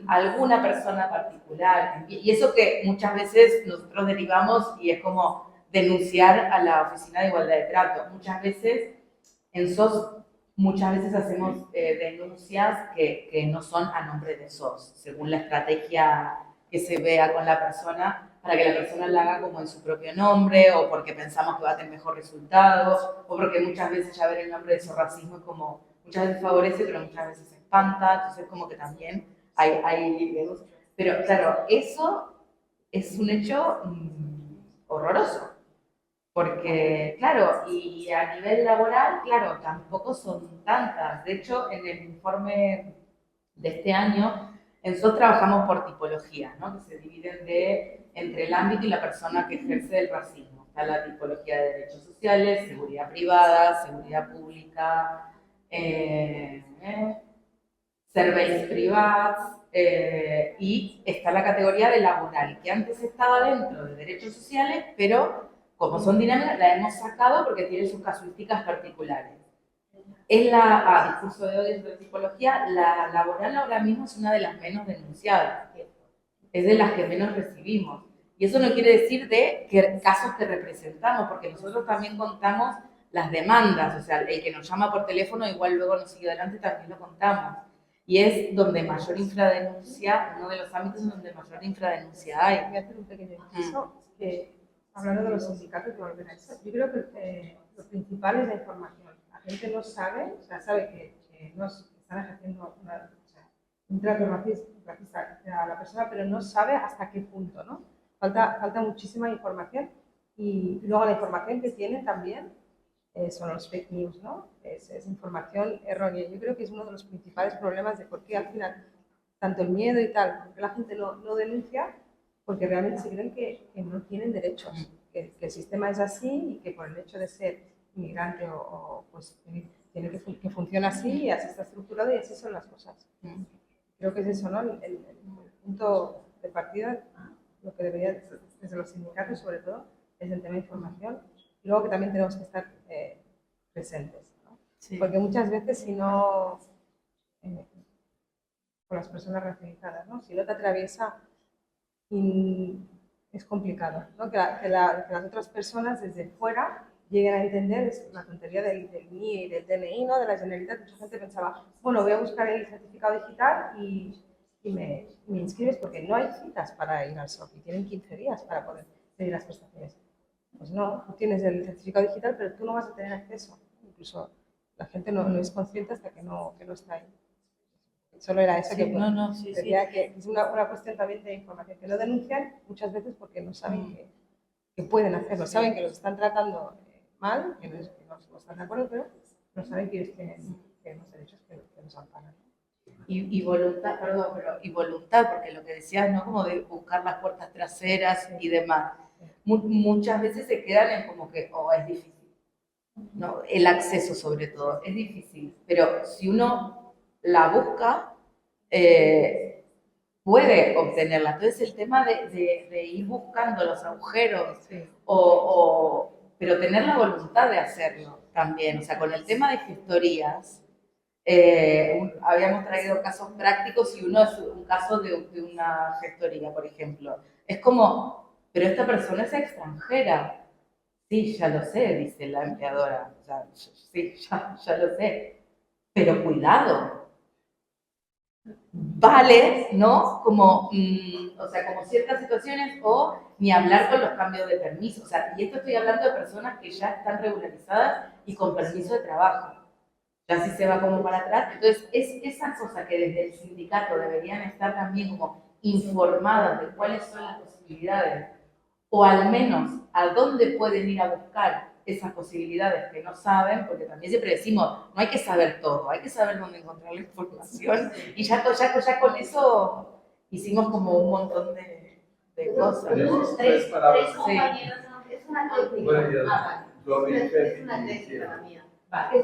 Alguna persona particular. Y eso que muchas veces nosotros derivamos y es como denunciar a la Oficina de Igualdad de Trato. Muchas veces en SOS hacemos denuncias que no son a nombre de SOS, según la estrategia que se vea con la persona, para que la persona la haga como en su propio nombre, o porque pensamos que va a tener mejor resultado, o porque muchas veces ya ver el nombre de Sorracismo es como, muchas veces favorece, pero muchas veces espanta, entonces como que también hay pero claro, eso es un hecho horroroso. Porque, claro, y a nivel laboral, claro, tampoco son tantas. De hecho, en el informe de este año, en SOS trabajamos por tipologías, ¿no? Que se dividen entre el ámbito y la persona que ejerce el racismo. Está la tipología de derechos sociales, seguridad privada, seguridad pública, serveis privats, y está la categoría de laboral, que antes estaba dentro de derechos sociales, pero como son dinámicas, la hemos sacado porque tiene sus casuísticas particulares. Discurso de odio sobre psicología, la laboral ahora mismo es una de las menos denunciadas, es de las que menos recibimos. Y eso no quiere decir de que casos que representamos, porque nosotros también contamos las demandas, o sea, el que nos llama por teléfono igual luego nos sigue adelante también lo contamos. Y es donde mayor infradenuncia, uno de los ámbitos en donde mayor infradenuncia hay. Voy a hacer un pequeño inciso, que hablando de los sindicatos, yo creo que lo principal es la información. La gente no sabe, o sea, sabe que no están ejerciendo un trato racista a la persona, pero no sabe hasta qué punto, ¿no? Falta muchísima información y luego la información que tienen también son los fake news, ¿no? Es información errónea. Yo creo que es uno de los principales problemas de por qué al final tanto el miedo y tal, porque la gente no denuncia, porque realmente se creen que no tienen derechos, que el sistema es así y que por el hecho de ser inmigrante pues tiene que funciona así y así está estructurado y así son las cosas. Creo que es eso, ¿no? El punto de partida, lo que debería, desde los sindicatos sobre todo, es el tema de información y luego que también tenemos que estar presentes, ¿no? Sí. Porque muchas veces si no con las personas racializadas, ¿no? Si no te atraviesa, es complicado, ¿no? Que las otras personas desde fuera lleguen a entender la tontería del NIE y del DNI, ¿no? De la Generalitat. Mucha gente pensaba, bueno, voy a buscar el certificado digital y me inscribes, porque no hay citas para ir al SOC y tienen 15 días para poder pedir las prestaciones. Pues no, tú tienes el certificado digital, pero tú no vas a tener acceso. Incluso la gente no es consciente hasta que no está ahí. Solo era eso, Sí, que sí. decía que es una cuestión también de información, que no denuncian muchas veces porque no saben que pueden hacerlo, saben que los están tratando mal, que no están de acuerdo, pero no saben que ellos tienen los derechos que nos amparan. Y voluntad, perdón, pero y voluntad, porque lo que decías, ¿no? Como de buscar las puertas traseras y demás. Muchas veces se quedan en como que, es difícil. ¿No? El acceso sobre todo, es difícil. Pero si uno la busca, puede obtenerla. Entonces el tema de ir buscando los agujeros, pero tener la voluntad de hacerlo también. O sea, con el tema de gestorías, habíamos traído casos prácticos y uno es un caso de una gestoría, por ejemplo. Es como, pero esta persona es extranjera. Sí, ya lo sé, dice la empleadora. O sea, sí, ya lo sé. Pero cuidado. Vale, ¿no? Como, o sea, como ciertas situaciones, o ni hablar con los cambios de permiso. O sea, y esto estoy hablando de personas que ya están regularizadas y con permiso de trabajo. Ya si se va como para atrás. Entonces, es esa cosa que desde el sindicato deberían estar también como informadas de cuáles son las posibilidades, o al menos a dónde pueden ir a buscar esas posibilidades que no saben, porque también siempre decimos, no hay que saber todo, hay que saber dónde encontrar la información, y ya con eso hicimos como un montón de cosas. Tenemos Tres palabras. compañeros, es una técnica. Bueno, yo- Vale. yo Es una técnica la mía. Yo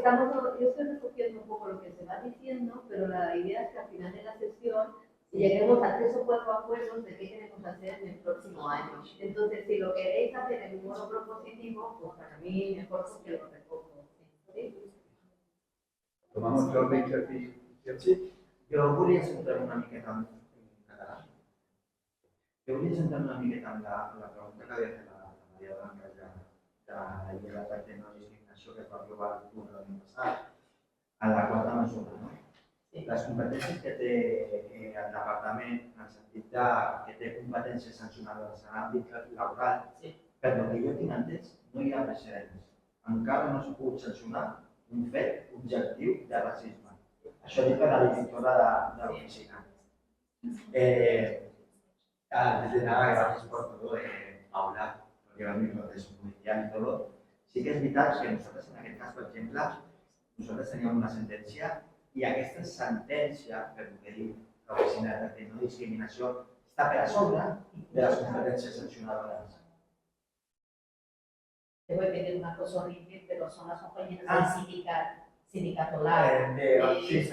estoy recogiendo un poco lo que se va diciendo, pero la idea es que al final de la sesión lleguemos a 3 o 4 acuerdos de qué queremos hacer en el próximo año. Entonces, si lo queréis hacer en un modo propositivo, pues para mí mejor porque lo recojo. ¿Sí? Tomamos Jordi Chapí. Sí, jo volia centrar una miqueta en català. Jo volia centrar una miqueta en la pregunta que havia fet la Maria Blanca de la llei de tracte de no discriminació que es va aprovar l'octubre de l'any passat, en la quarta mesura. No? Les competències que té el departament, en el sentit que té competències sancionadores en l'àmbit laboral, per lo que jo tinc entès, no hi ha precedents. Encara no s'ha pogut sancionar un fet objectiu de racisme. Això dic per la directora de l'oficina. Desde nada, gracias por todo, Paula, por llevarme el proceso judicial y todo. Sí que és veritat que nosaltres, en aquest cas, per exemple, nosaltres teníem una sentència i aquesta sentència, per el que diu l'oficina de no discriminació, està per a sobre de les competències sancionadores. Te voy a pedir una cosa horrible, pero son las compañeras del sindicato LAR, Sí, y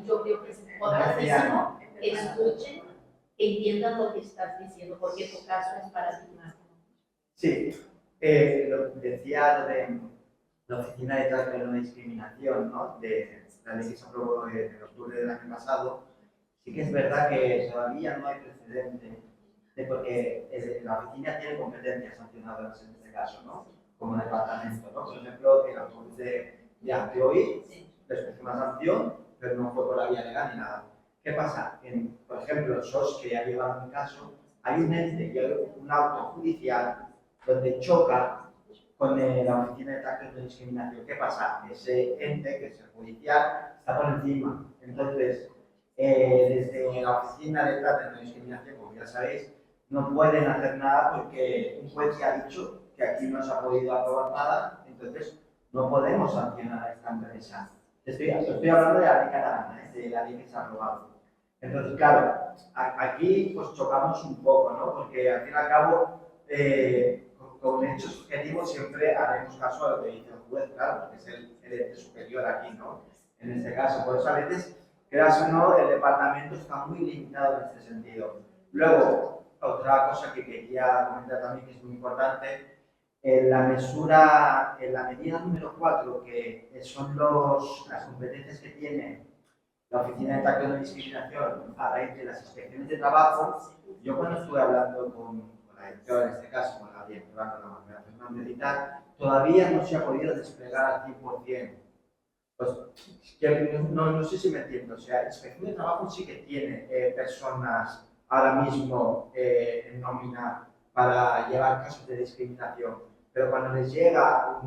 yo creo que es importantísimo que escuchen, que entiendan lo que estás diciendo, porque tu caso es paradigmático. Sí, lo que decía lo de la Oficina de Trato de No Discriminación, ¿no? De la ley que se aprobó en octubre del año pasado, sí que es verdad que todavía no hay precedente, porque la oficina tiene competencias sancionadoras en este caso, ¿no? Como departamento, ¿no? Por ejemplo, el autobús de Antioí les puso una sanción, pero no fue por la vía legal ni nada. ¿Qué pasa? Por ejemplo, SOS, que ya lleva mi caso, hay un ente y hay un auto judicial donde choca con la Oficina de Trato de No Discriminación. ¿Qué pasa? Ese ente, que es el judicial, está por encima. Entonces, desde la Oficina de Trato de No Discriminación, como ya sabéis, no pueden hacer nada porque un juez ya ha dicho que aquí no se ha podido aprobar nada, entonces no podemos sancionar a esta empresa. Estoy hablando de la ley catalana, de la ley que se ha aprobado. Entonces, claro, aquí pues chocamos un poco, ¿no? Porque al fin y al cabo, con hechos subjetivos siempre haremos caso a lo que dice el juez, claro, porque es el ente superior aquí, ¿no? En este caso, por eso a veces, creas o no, el departamento está muy limitado en este sentido. Luego, otra cosa que quería comentar también, que es muy importante, en la medida número 4, que son las competencias que tiene la Oficina de Tacto No Discriminación a raíz de las inspecciones de trabajo. Yo cuando estuve hablando con la directora, en este caso, con la directora, con la Manuela Fernández y tal, todavía no se ha podido desplegar al 100%. Pues, no sé si me entiendo, o sea, Inspección de Trabajo sí que tiene personas ahora mismo en nómina para llevar casos de discriminación, pero cuando les llega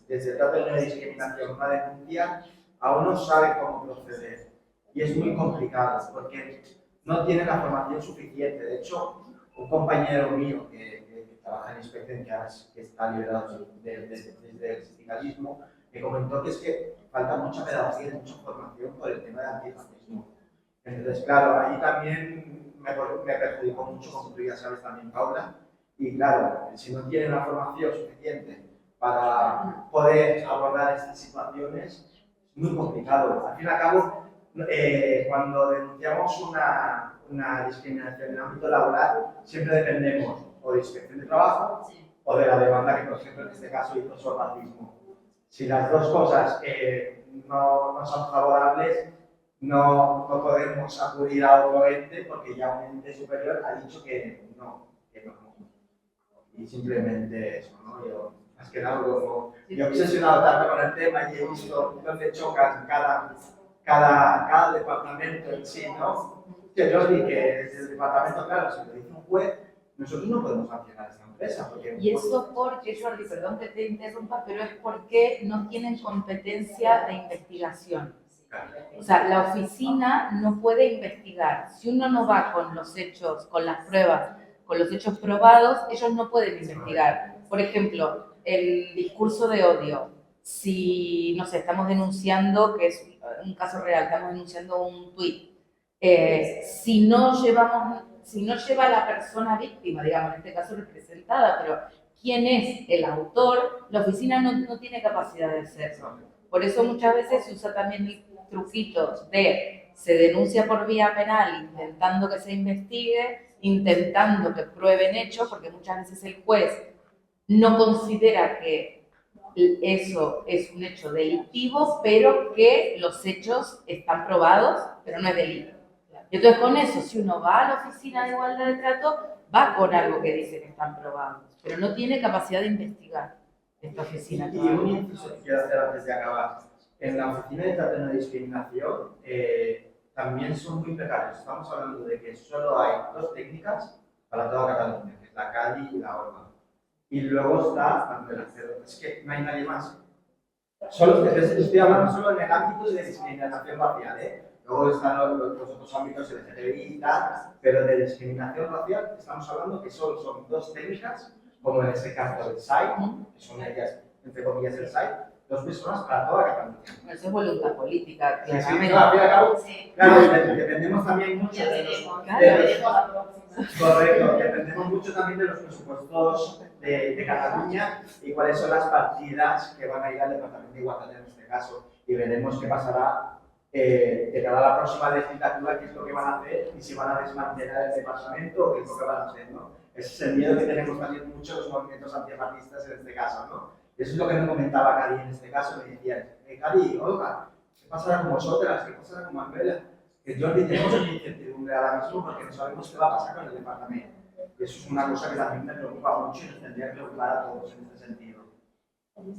desde el trato de no discriminación una denuncia, aún no saben cómo proceder y es muy complicado porque no tienen la formación suficiente. De hecho, un compañero mío que trabaja en inspección, que está liberado desde el sindicalismo, me comentó que es que falta mucha pedagogía y mucha formación por el tema del antirracismo. Entonces, claro, ahí también me perjudicó mucho, como tú ya sabes también, Paula, y claro, si no tienen la formación suficiente para poder abordar estas situaciones, es muy complicado. Al fin y al cabo, cuando denunciamos una discriminación en el ámbito laboral, siempre dependemos o de inspección de trabajo o de la demanda que, por ejemplo, en este caso hizo sobre racismo. Si las dos cosas no son favorables, no podemos acudir a otro ente porque ya un ente superior ha dicho que no. Y simplemente eso, ¿no? Yo, más que nada, yo he obsesionado tanto con el tema y he visto dónde chocan cada departamento en sí, ¿no? Que yo dije que desde el departamento, claro, si lo dice un juez, nosotros no podemos sancionar a esta empresa. Porque, y eso porque, Jordi, perdón que te interrumpa, pero es porque no tienen competencia de investigación. O sea, la oficina no puede investigar. Si uno no va con los hechos, con las pruebas, con los hechos probados, ellos no pueden investigar. Por ejemplo, el discurso de odio. Si, no sé, estamos denunciando, que es un caso real, estamos denunciando un tuit. Si no lleva a la persona víctima, digamos, en este caso representada, pero quién es el autor, la oficina no tiene capacidad de hacerlo. Por eso muchas veces se usa también truquitos de se denuncia por vía penal intentando que se investigue, intentando que prueben hechos, porque muchas veces el juez no considera que eso es un hecho delictivo, pero que los hechos están probados, pero no es delito. Entonces con eso, si uno va a la oficina de igualdad de trato, va con algo que dice que están probados, pero no tiene capacidad de investigar esta oficina. Y un inciso que quiero hacer antes de acabar. En la oficina de trato de no discriminación también son muy precarios. Estamos hablando de que solo hay 2 técnicas para toda Cataluña, que es la CADI y la ORMA. Y luego está Manuel Acedo. Es que no hay nadie más. Estoy hablando solo en el ámbito de discriminación racial, ¿eh? Luego están los otros ámbitos LGTBI y tal, pero de discriminación racial estamos hablando que solo son 2 técnicas, como en este caso el SAI, que son ellas, entre comillas, el SAI, 2 personas para toda Cataluña. Eso es voluntad política, claramente. Claro, dependemos también mucho de los... Correcto, dependemos mucho también de los presupuestos de Cataluña y cuáles son las partidas que van a ir al Departamento de Igualdad en este caso. Y veremos qué pasará de cara a la próxima legislatura, qué es lo que van a hacer y si van a desmantelar el departamento o qué es lo que van a hacer, ¿no? Ese es el miedo que tenemos también muchos los movimientos antirracistas en este caso, ¿no? Eso es lo que me comentaba Cari en este caso, me decía, Cari, Olga, ¿qué pasará con vosotras? ¿Qué pasará con Manuela? Que Jordi, tenemos una incertidumbre ahora mismo porque no sabemos qué va a pasar con el departamento. Y eso es una cosa que también me preocupa mucho y nos tendría que preocupar a todos en este sentido. Bueno,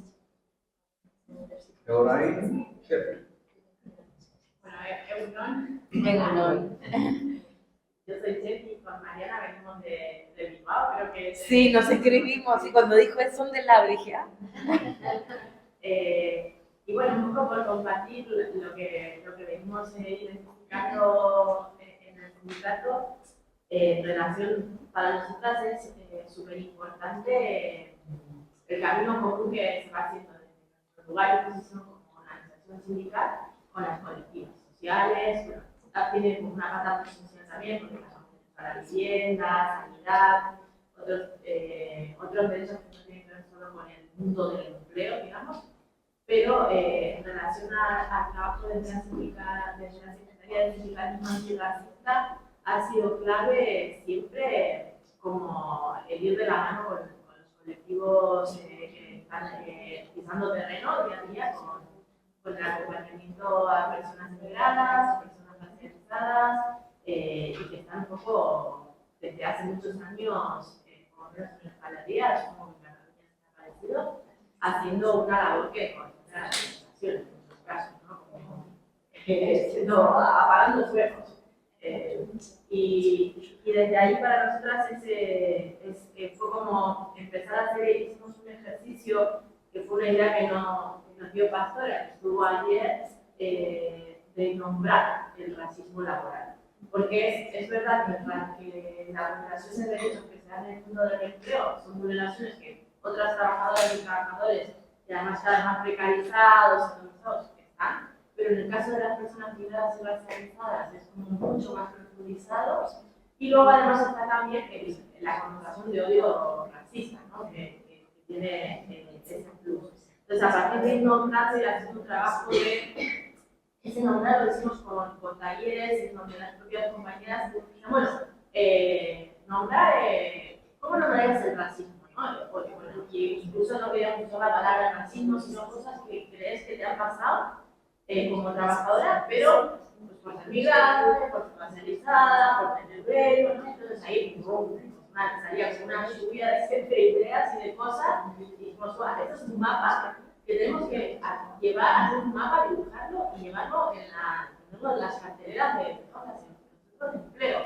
yo soy Jenny y con Mariana venimos de Bilbao, creo que... Sí, nos escribimos y cuando dijo eso, son del lado, dije, y bueno, un poco por compartir lo que venimos identificando en el sindicato, en relación, para nosotras es súper importante el camino común que se va haciendo desde nuestro lugar de posición como organización sindical con las colectivas sociales. Bueno, tiene una pata social también, porque pasamos para la vivienda, sanidad, otros derechos que no tienen que ver solo con el mundo del empleo, digamos, pero en relación al trabajo desde la Secretaría de Sindicalismo Antirracista ha sido clave siempre como el ir de la mano con los colectivos que están pisando terreno día a día con con el acompañamiento a personas migradas, personas racializadas, y que están un poco, desde hace muchos años, como menos en las panaderías, como en Cataluña se ha parecido, haciendo una labor que considera la administración en muchos casos, ¿no? Como, apagando fuegos. Y desde ahí para nosotras fue como empezar a hacer, hicimos un ejercicio que fue una idea que nos dio Pastora, que estuvo ayer, de nombrar el racismo laboral. Porque es verdad que las vulneraciones de derechos que se dan en el mundo del empleo son vulneraciones que otras trabajadoras y trabajadores, y además cada vez más precarizados, economizados, están, pero en el caso de las personas migradas y racializadas es como mucho más profundizado. Y luego además está también la connotación de odio racista, ¿no? que tiene ese plus. Entonces, a partir de ir nombrando y haciendo un trabajo de ese nombrar, lo hicimos con talleres, en donde las propias compañeras decían, bueno, nombrar, ¿cómo nombrarías el racismo? ¿No? Porque, bueno, incluso no queríamos usar la palabra racismo, sino cosas que crees que te han pasado como trabajadora, pero pues, por ser migrante, por ser racializada, por tener velo, ¿no? Entonces ahí salía como una lluvia de ideas y de cosas, y dijimos, bueno, esto es un mapa que tenemos que llevar, hacer un mapa, dibujarlo y llevarlo en las carteleras de todas las de empleo,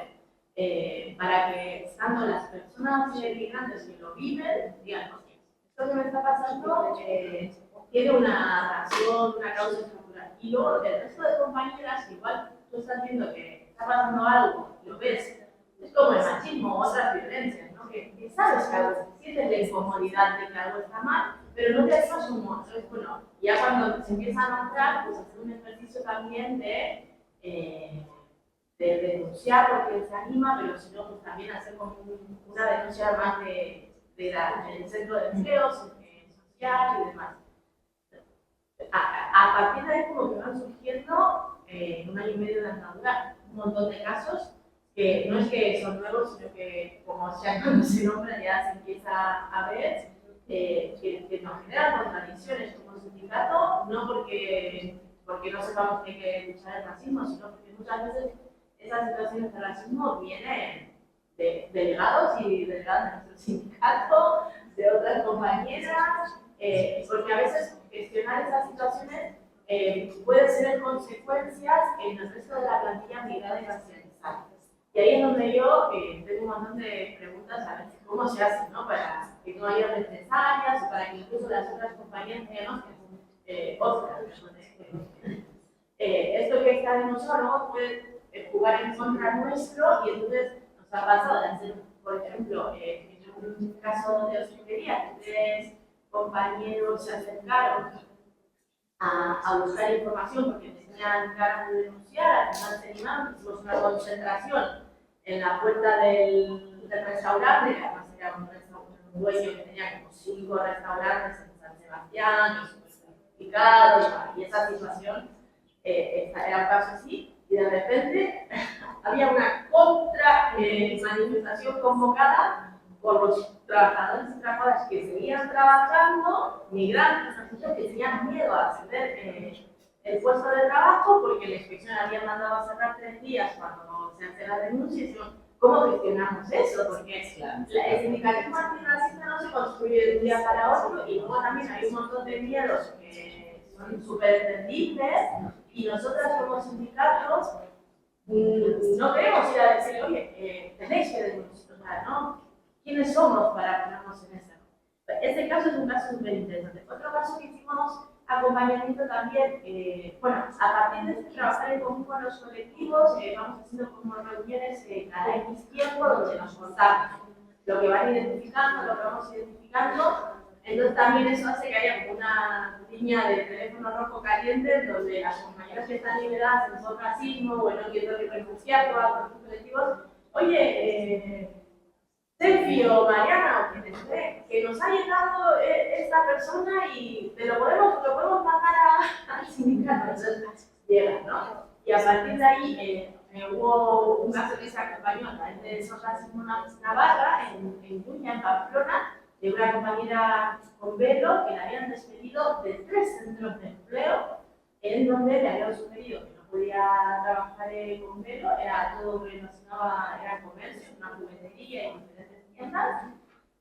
para que estando las personas migrantes que lo viven, digan, ok, esto que me está pasando tiene una razón, una causa estructural. Y luego el resto de compañeras, igual tú estás viendo que está pasando algo, lo ves, es como el machismo o otras violencias, ¿no? Que sabes que algo, sientes la incomodidad de que algo está mal, pero no te haces un monstruo. Entonces, bueno, ya cuando se empieza a nombrar, pues hacer un ejercicio también de denunciar porque se anima, pero si no, pues también hacer como una denuncia más del centro de empleo, social y demás. A partir de ahí como que van surgiendo en un año y medio de andadura un montón de casos que no es que son nuevos, sino que como ya cuando se nombra ya se empieza a ver que nos generan contradicciones como sindicato, no porque no sepamos que hay que luchar el racismo, sino porque muchas veces esas situaciones de racismo vienen de delegados y delegadas de nuestro sindicato, de otras compañeras, porque a veces gestionar esas situaciones puede tener consecuencias en el resto de la plantilla migrada y racializada. Y ahí es donde yo tengo un montón de preguntas a ver cómo se hace, ¿no? Para que no haya represalias o para que incluso las otras compañeras vean que otras personas. Esto que está demostrado luego puede jugar en contra nuestro y entonces nos ha pasado de hacer, por ejemplo, en un caso de hostelería, que 3 compañeros se acercaron a buscar información porque tenían ganas de denunciar, al final se animaron, hicimos una concentración en la puerta del restaurante, que además era un dueño que tenía como 5 restaurantes en San Sebastián, y esa situación era un caso así, y de repente había una contra manifestación convocada por los trabajadores y trabajadoras que seguían trabajando, migrantes, que tenían miedo a acceder el puesto de trabajo porque la inspección había mandado a cerrar 3 días cuando se hace la denuncia. Y ¿cómo gestionamos eso? Porque el sindicalismo antirracista no se construye de un día para otro y luego también hay un montón de miedos que son súper entendibles y nosotras como sindicatos no queremos ir a decir, oye, tenéis que denunciar, o sea, ¿no? ¿Quiénes somos para ponernos en eso? Este caso es un caso súper interesante. Otro caso que hicimos acompañamiento también, bueno, a partir de trabajar en común con los colectivos, vamos haciendo como reuniones cada X tiempo donde nos contamos lo que van identificando, lo que vamos identificando. Entonces también eso hace que haya como una línea de teléfono rojo caliente donde las compañeras que están liberadas en son racismo, bueno, quiero refugiar todos los colectivos, oye, Selfie o Mariana o quien esté, que nos ha llegado esta persona y lo podemos mandar al sindicato. Entonces llega, ¿no? Y a partir de ahí hubo un caso que se acompañó a través de esos racismo Navarra, en Cuña, en Pamplona, de una compañera con velo que la habían despedido de 3 centros de empleo en donde le habían sugerido que no podía trabajar con velo, era todo relacionado, era comercio, una juguetería y diferentes tiendas.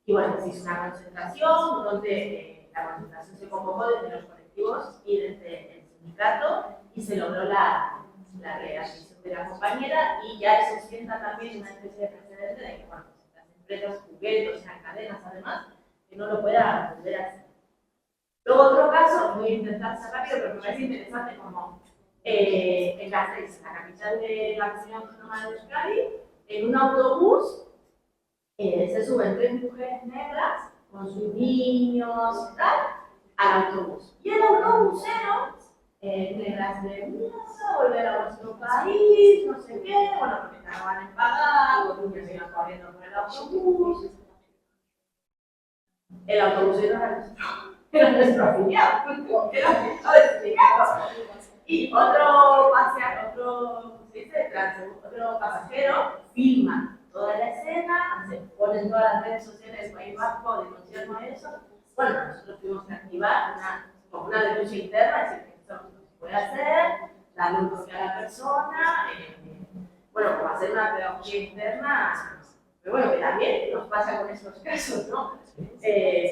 Y bueno, se hizo una concentración donde la concentración se convocó desde los colectivos y desde el sindicato y se logró la readmisión de la compañera y ya eso sienta también una especie de precedente de que bueno, las empresas juguetes, sean cadenas además, que no lo puedan volver a hacer. Luego otro caso, voy a intentar ser rápido, pero me parece interesante como en Gasteiz, la capital de la Comunidad Autónoma de Euskadi, en un autobús se suben 3 mujeres negras con sus niños y tal al autobús. Y el autobusero negras de mierda, volver a nuestro país, no sé qué, bueno, porque tardaban en pagar, los niños iban corriendo por el autobús. El autobusero era nuestro afiliado, era nuestro sindicato. Y otro pasajero filma toda la escena, se pone en todas las redes sociales del País Vasco de concierto de eso. Bueno, nosotros tuvimos que activar una denuncia interna, es decir, que esto no se puede hacer, darle un toque a la persona, bueno, como hacer una pedagogía interna, pero bueno, que también nos pasa con esos casos, ¿no?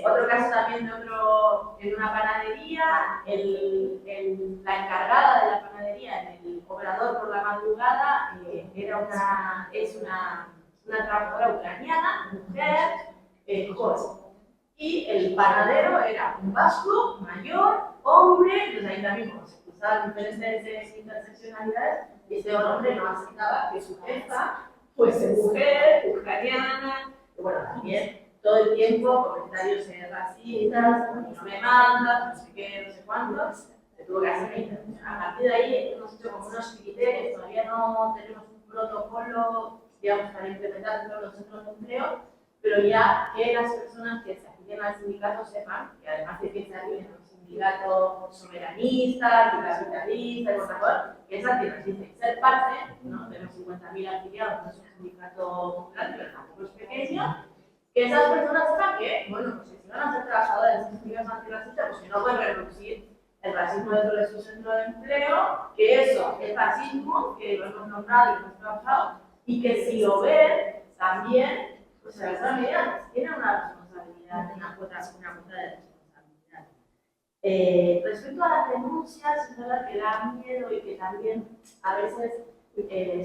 Otro caso también en una panadería, la encargada de la panadería, en el obrador por la madrugada, es una trabajadora ucraniana, mujer, joven. Y el panadero era un vasco, mayor, hombre, entonces ahí también como se cruzaban diferentes interseccionalidades, y este hombre no aceptaba que su jefa fuese mujer, ucraniana, y bueno, también todo el tiempo comentarios racistas, no me mandas, no sé qué, no sé cuántos, se tuvo que hacer una intervención. A partir de ahí hemos hecho como unos criterios, todavía no tenemos un protocolo, digamos, para implementar en todos los centros de empleo, pero ya que las personas que se afilian al sindicato sepan que además de que se afilian a un sindicato soberanista, capitalista, y conservador, que es antirracista y ser parte, ¿no? De los 50.000 afiliados, no es un sindicato grande, pero tampoco es pequeño, que esas personas sepan que, bueno, pues si van a ser trabajadoras en sindicatos antirracistas, pues que no pueden reproducir el racismo dentro de su centro de empleo, que eso es racismo, que lo hemos nombrado y lo hemos trabajado, y que si lo ven, también, pues en alguna medida tienen una responsabilidad, una cuota de responsabilidad. Respecto a las denuncias, es verdad que da miedo y que también a veces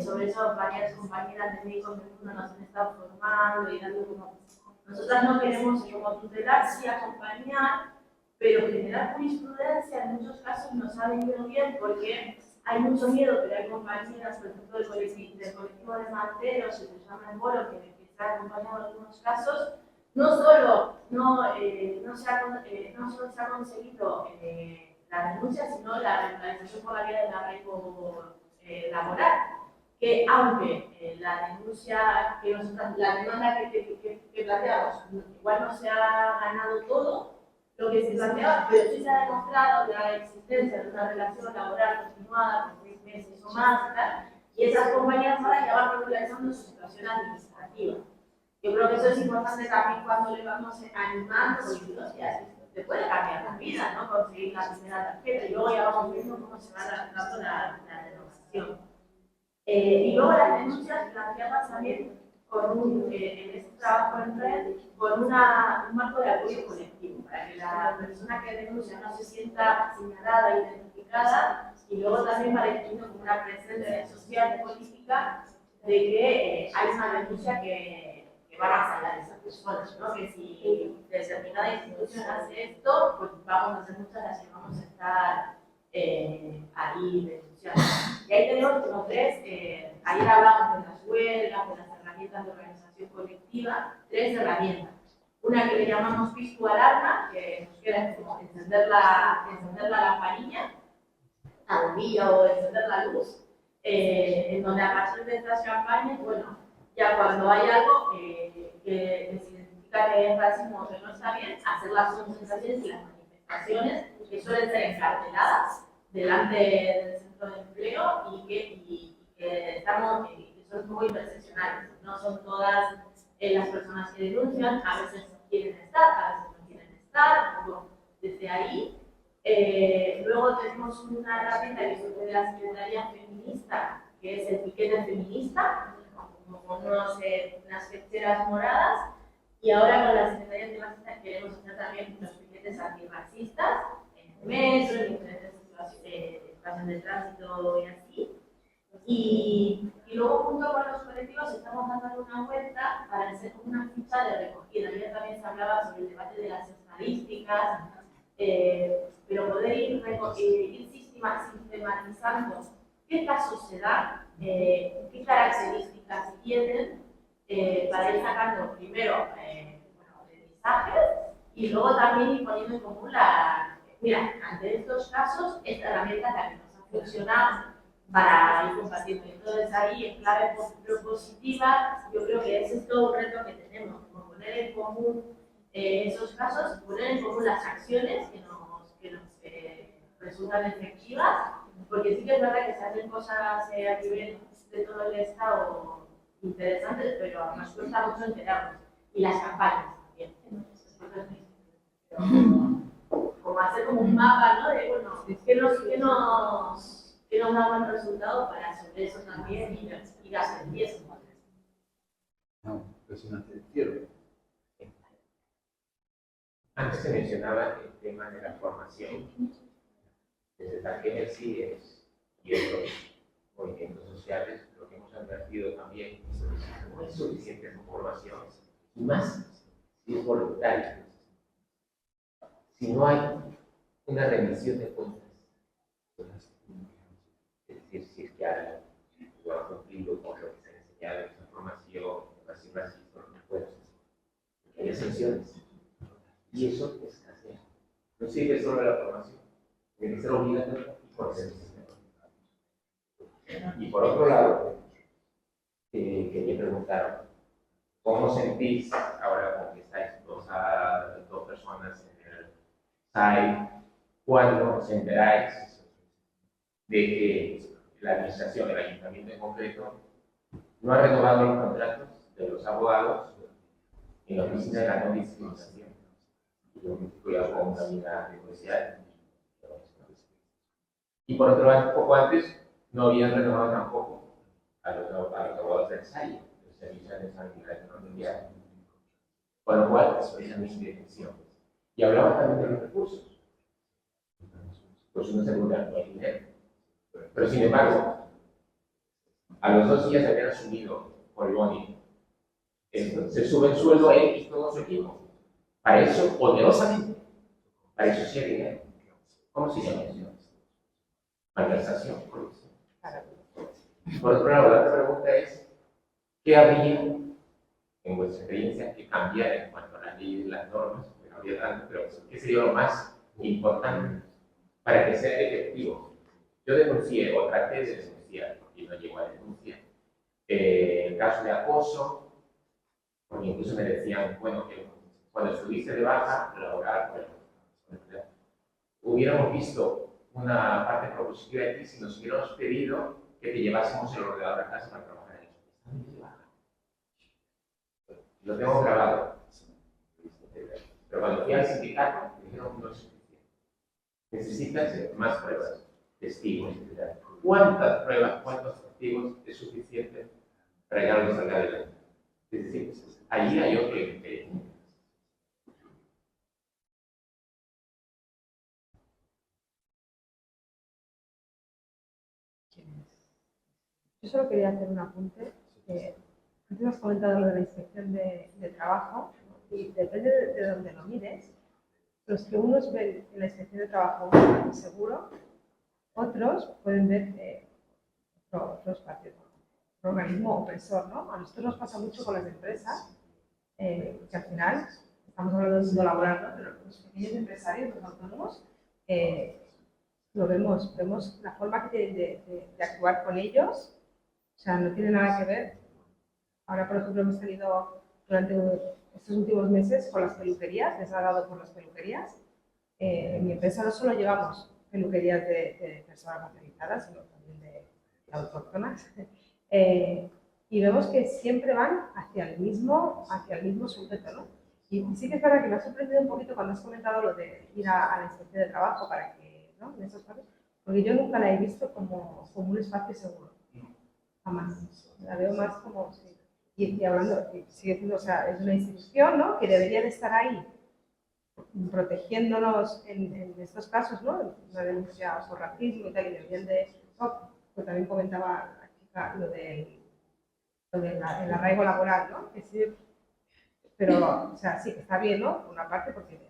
sobre eso varias compañeras de médicos del mundo nos han estado formando y dando como... Nosotras no queremos como tutelar, sí acompañar, pero generar jurisprudencia en muchos casos nos ha venido bien porque hay mucho miedo, pero hay compañeras, por ejemplo, del colectivo de manteros, que se llama el Bolo, que está acompañado en algunos casos, no solo se ha conseguido la denuncia, sino la regularización por la vía del arraigo laboral, que aunque la denuncia, la demanda que planteamos, igual no se ha ganado todo lo que se planteaba, pero sí se ha demostrado la existencia de una relación laboral continuada por 6 meses o más, ¿verdad? Y esas compañías ahora ya van regularizando su situación administrativa. Yo creo que eso es importante también cuando le vamos animando, porque te puede cambiar la vida, ¿no? Conseguir la primera tarjeta y luego ya vamos viendo cómo se va adaptando la renovación. Y luego las denuncias planteadas también en este trabajo en red con un marco de apoyo colectivo, para que la persona que denuncia no se sienta señalada, identificada, y luego también para ir teniendo como una presencia social y política de que hay una denuncia que va más allá de esas personas, ¿no? Que si determinada institución hace esto, pues vamos a hacer muchas las que vamos a estar ahí denunciando. Y ahí tenemos como 3, ayer hablamos de las huelgas, de las herramientas de organización colectiva, 3 herramientas. Una que le llamamos pisco alarma, que nos queda como encender la lamparilla, la bombilla o encender la luz, en donde a partir de estas campañas, bueno, ya cuando hay algo que se identifica que es racismo o que no está bien, hacer las concentraciones y las manifestaciones que suelen ser encarceladas delante del centro de empleo y que son muy interseccionales. No son todas las personas que denuncian, a veces quieren estar, a veces no quieren estar. Desde ahí Luego tenemos una herramienta que surge de la Secretaría Feminista, que es el piquete feminista, como unas pecheras moradas. Y ahora con la Secretaría Antirracista queremos hacer también los piquetes antirracistas en el metro, en diferentes espacios de tránsito y así. Y luego junto con los colectivos estamos dando una vuelta para hacer una ficha de recogida. Ayer también se hablaba sobre el debate de las estadísticas, pero poder ir sistematizando qué casos se dan, qué características tienen, para ir sacando primero aprendizajes y luego también ir poniendo en común mira, ante estos casos, esta herramienta es la que nos ha funcionado para ir compartiendo. Entonces ahí, en clave propositiva, yo creo que ese es todo un reto que tenemos, como poner en común esos casos, poner en común las acciones que nos resultan efectivas, porque sí que es verdad que se hacen cosas a nivel de todo el Estado interesantes, pero nos cuesta mucho enterarnos. Y las campañas también. Como hacer como un mapa, ¿no? De, bueno, ¿qué nos da buen resultado para sobre eso también ir aprendiendo? No, impresionante. Quiero. Antes se mencionaba el tema de la formación. Desde la Génesis y otros movimientos sociales, lo que hemos advertido también es que no hay suficiente formación, y más si es voluntaria. Si no hay una rendición de cuentas, es decir, si es que alguien no ha cumplido con lo que se ha enseñado en esa formación, racismo, no puede ser. Hay sanciones. Y eso es hacer. No sirve solo la formación, tiene que ser obligatorio y por ser sistema. Y por otro lado, quería preguntar, ¿cómo sentís ahora con que estáis dos personas en el SAI, cuando os enteráis de que la administración, el ayuntamiento en concreto, no ha renovado los contratos de los abogados en la oficina de la no discriminación? Yo me fui a una mina negociar. Y por otro lado, poco antes, no habían renovado tampoco a los abogados del SAI, del Servicio de Sanidad Mundial. Con lo cual, eso es mi indefensión. Y hablaba también de los recursos. Pues uno se pregunta, no hay dinero. Pero sin embargo, a los 2 días de haber asumido por el Boni, se sube el sueldo a él y todo su equipo. Para eso, poderosamente, para eso sí hay dinero. ¿Cómo se llama eso? Malversación, corrupción. Por otro lado, la otra pregunta es, ¿qué habría, en vuestra experiencia, que cambiar en cuanto a las leyes y las normas? No habría tanto, pero ¿qué sería lo más importante para que sea efectivo? Yo denuncié, o traté de denunciar, porque no llegó a denunciar, el caso de acoso, porque incluso me decían, bueno, que cuando estuviste de baja laboral, hubiéramos visto una parte propositiva de ti si nos hubiéramos pedido que te llevásemos el ordenador a casa para trabajar en eso. Lo tengo grabado. Pero cuando fui al sindicato, me dijeron que no es suficiente. Necesitas más pruebas, testigos, etc. ¿Cuántas pruebas, cuántos testigos es suficiente para llegar a salir adelante? Es decir, allí hay otro límite. Yo solo quería hacer un apunte. Antes has comentado lo de la inspección de trabajo, y depende de dónde lo mires. Los que unos ven en la inspección de trabajo un seguro, otros pueden ver otros partidos, otro organismo opresor, ¿no? A nosotros nos pasa mucho con las empresas, que al final estamos hablando del mundo laboral, ¿no? Pero los pequeños empresarios, los autónomos, lo vemos la forma que tienen de actuar con ellos. O sea, no tiene nada que ver. Ahora, por ejemplo, hemos tenido durante estos últimos meses con las peluquerías, les ha dado por las peluquerías. En mi empresa no solo llevamos peluquerías de personas racializadas, sino también de autóctonas. Y vemos que siempre van hacia el mismo sujeto, ¿no? Y sí que es verdad que me ha sorprendido un poquito cuando has comentado lo de ir a la inspección de trabajo para que, ¿no? En esos casos, porque yo nunca la he visto como un espacio seguro. Jamás. La veo más como, sí. Y hablando, sigue siendo, o sea, es una institución, ¿no? Que debería de estar ahí protegiéndonos en estos casos, ¿no? Una denuncia por racismo y tal, y deberían de, pues también comentaba la chica lo del el arraigo laboral, ¿no? Que sí, pero, o sea, sí que está bien, ¿no? Por una parte, porque el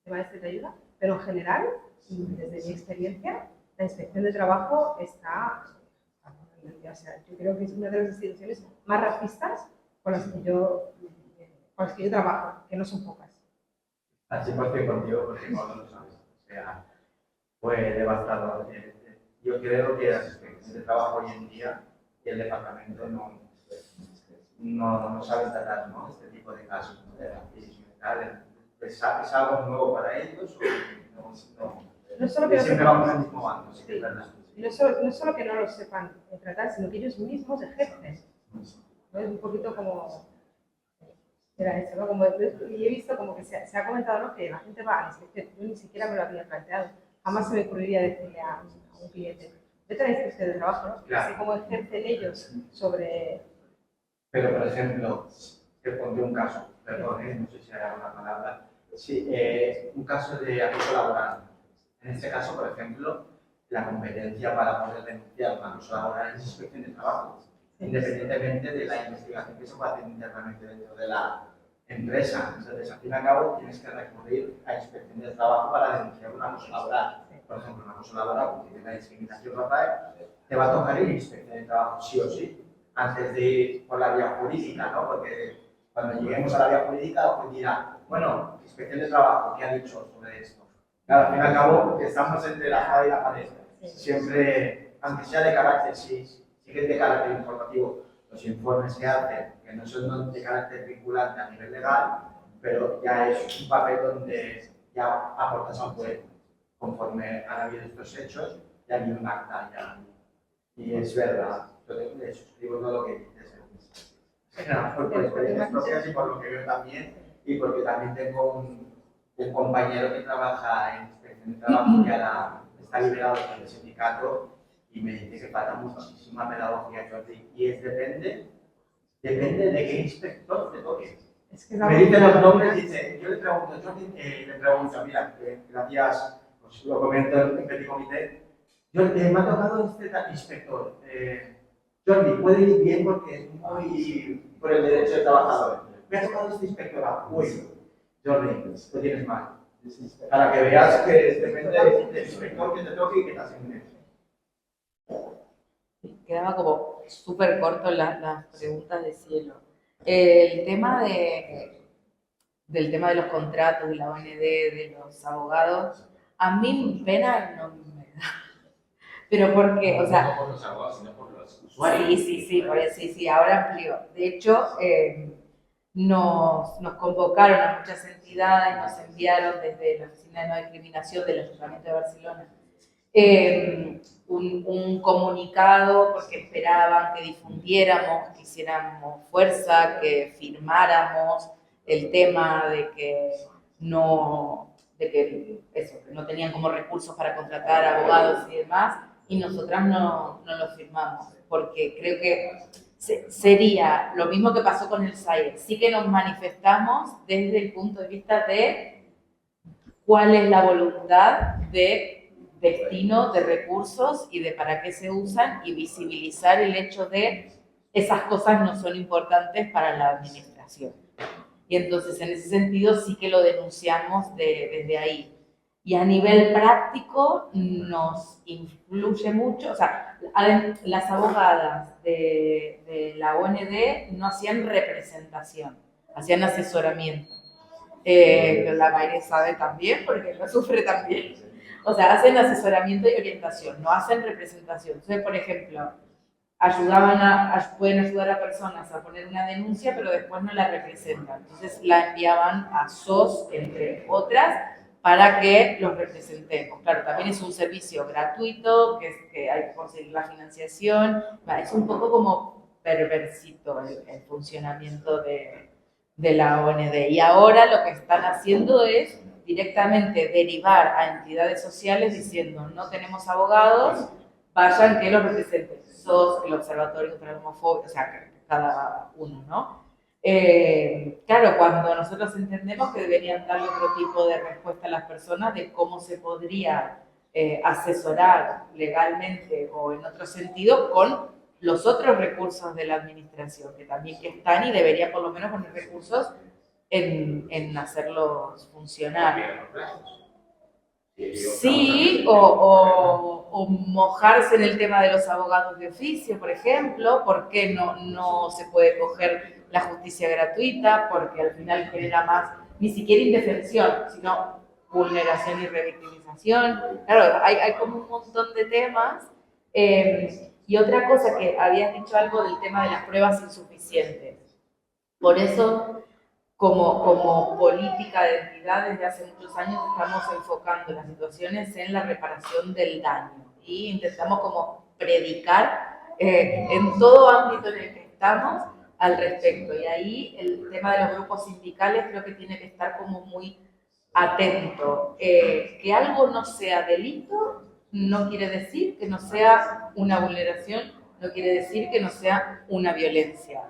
tema este te ayuda, pero en general, desde mi experiencia, la inspección de trabajo está, o sea, yo creo que es una de las instituciones más racistas con las que yo trabajo, que no son pocas. Al 100% contigo, porque no lo sabes. O sea, fue devastador. Yo creo que las inspecciones de trabajo hoy en día y el departamento no saben tratar, ¿no? Este tipo de casos, ¿no? De racismo y tal. ¿Es algo nuevo para ellos o No solo que siempre vamos al mismo bando? Sí, que es verdad. No es solo que no lo sepan tratar, sino que ellos mismos ejercen. ¿No? Es un poquito como... Era eso, ¿no? Como, y he visto como que se ha comentado, ¿no? Que la gente va a la inspección. Yo ni siquiera me lo había planteado. Jamás se me ocurriría decirle a un cliente, vete a la inspección de trabajo, ¿no? Claro. Sé cómo ejercen ellos sobre... Pero, por ejemplo, te pondré un caso, perdón, no sé si hay alguna palabra. Sí, un caso de acoso laboral. En este caso, por ejemplo, la competencia para poder denunciar un acoso laboral es inspección de trabajo, independientemente de la investigación que se pueda hacer internamente dentro de la empresa. Entonces, al fin y al cabo, tienes que recurrir a inspección de trabajo para denunciar un acoso laboral. Por ejemplo, un acoso laboral, porque tiene la discriminación racial, te va a tocar ir a inspección de trabajo sí o sí, antes de ir por la vía jurídica, ¿no? Porque cuando lleguemos a la vía jurídica, pues dirá, bueno, inspección de trabajo, ¿qué ha dicho sobre esto? Claro, al fin y al cabo, estamos entre la espada y la pared. Siempre, aunque sea de carácter, sí que es de carácter informativo, los informes que hacen, que no son de carácter vinculante a nivel legal, pero ya es un papel donde ya aportas a un juez conforme han habido estos hechos, ya hay un acta ya. Y es verdad, yo te suscribo todo lo que dices. Por experiencias propias y por lo que veo también, y porque también tengo un compañero que trabaja en inspección de trabajo que ahora está liberado del sindicato y me dice que falta muchísima pedagogía, Jordi, y depende de qué inspector te toque. Es que me dicen los nombres y dice, yo le pregunto, Jordi, mira, gracias, os lo comento en petit comité, me ha tocado este inspector. Jordi, puede ir bien porque es muy por el derecho del trabajador. Me ha tocado este inspector. Uy, Jordi, lo tienes mal. Para que veas que depende del inspector que te toque y que te asigne. Quedaba como súper corto las preguntas de Cielo. El tema del tema de los contratos, de la OND, de los abogados, a mí pena no me da. Pero porque, o sea... No por los abogados, sino por los usuarios. Sí, ahora amplío. De hecho, nos convocaron a muchas entidades, nos enviaron desde la Oficina de No Discriminación del Ayuntamiento de Barcelona un comunicado porque esperaban que difundiéramos, que hiciéramos fuerza, que firmáramos el tema de que no tenían como recursos para contratar abogados y demás, y nosotras no lo firmamos, porque creo que sería lo mismo que pasó con el SAIR. Sí que nos manifestamos desde el punto de vista de cuál es la voluntad de destino de recursos y de para qué se usan, y visibilizar el hecho de esas cosas no son importantes para la administración. Y entonces, en ese sentido, sí que lo denunciamos desde ahí. Y a nivel práctico nos influye mucho, o sea, las abogadas de la OND no hacían representación, hacían asesoramiento. La Mayre sabe también, porque lo sufre también. O sea, hacen asesoramiento y orientación, no hacen representación. Entonces, por ejemplo, pueden ayudar a personas a poner una denuncia, pero después no la representan. Entonces la enviaban a SOS, entre otras, para que los representemos. Claro, también es un servicio gratuito, que hay que conseguir la financiación. Es un poco como perversito el funcionamiento de la OND. Y ahora lo que están haciendo es directamente derivar a entidades sociales diciendo, no tenemos abogados, vayan que los representen. SOS, el Observatorio contra la Homofobia, o sea, cada uno, ¿no? Claro, cuando nosotros entendemos que deberían darle otro tipo de respuesta a las personas de cómo se podría asesorar legalmente o en otro sentido con los otros recursos de la administración, que también que están y debería por lo menos poner recursos en hacerlos funcionar. Sí, o mojarse en el tema de los abogados de oficio, por ejemplo, ¿por qué no se puede coger la justicia gratuita? Porque al final genera más, ni siquiera indefensión, sino vulneración y revictimización. Claro, hay como un montón de temas. Y otra cosa que habías dicho algo del tema de las pruebas insuficientes. Por eso como política de entidad desde hace muchos años estamos enfocando las situaciones en la reparación del daño y intentamos como predicar en todo ámbito en el que estamos al respecto. Y ahí el tema de los grupos sindicales creo que tiene que estar como muy atento. Que algo no sea delito no quiere decir que no sea una vulneración, no quiere decir que no sea una violencia.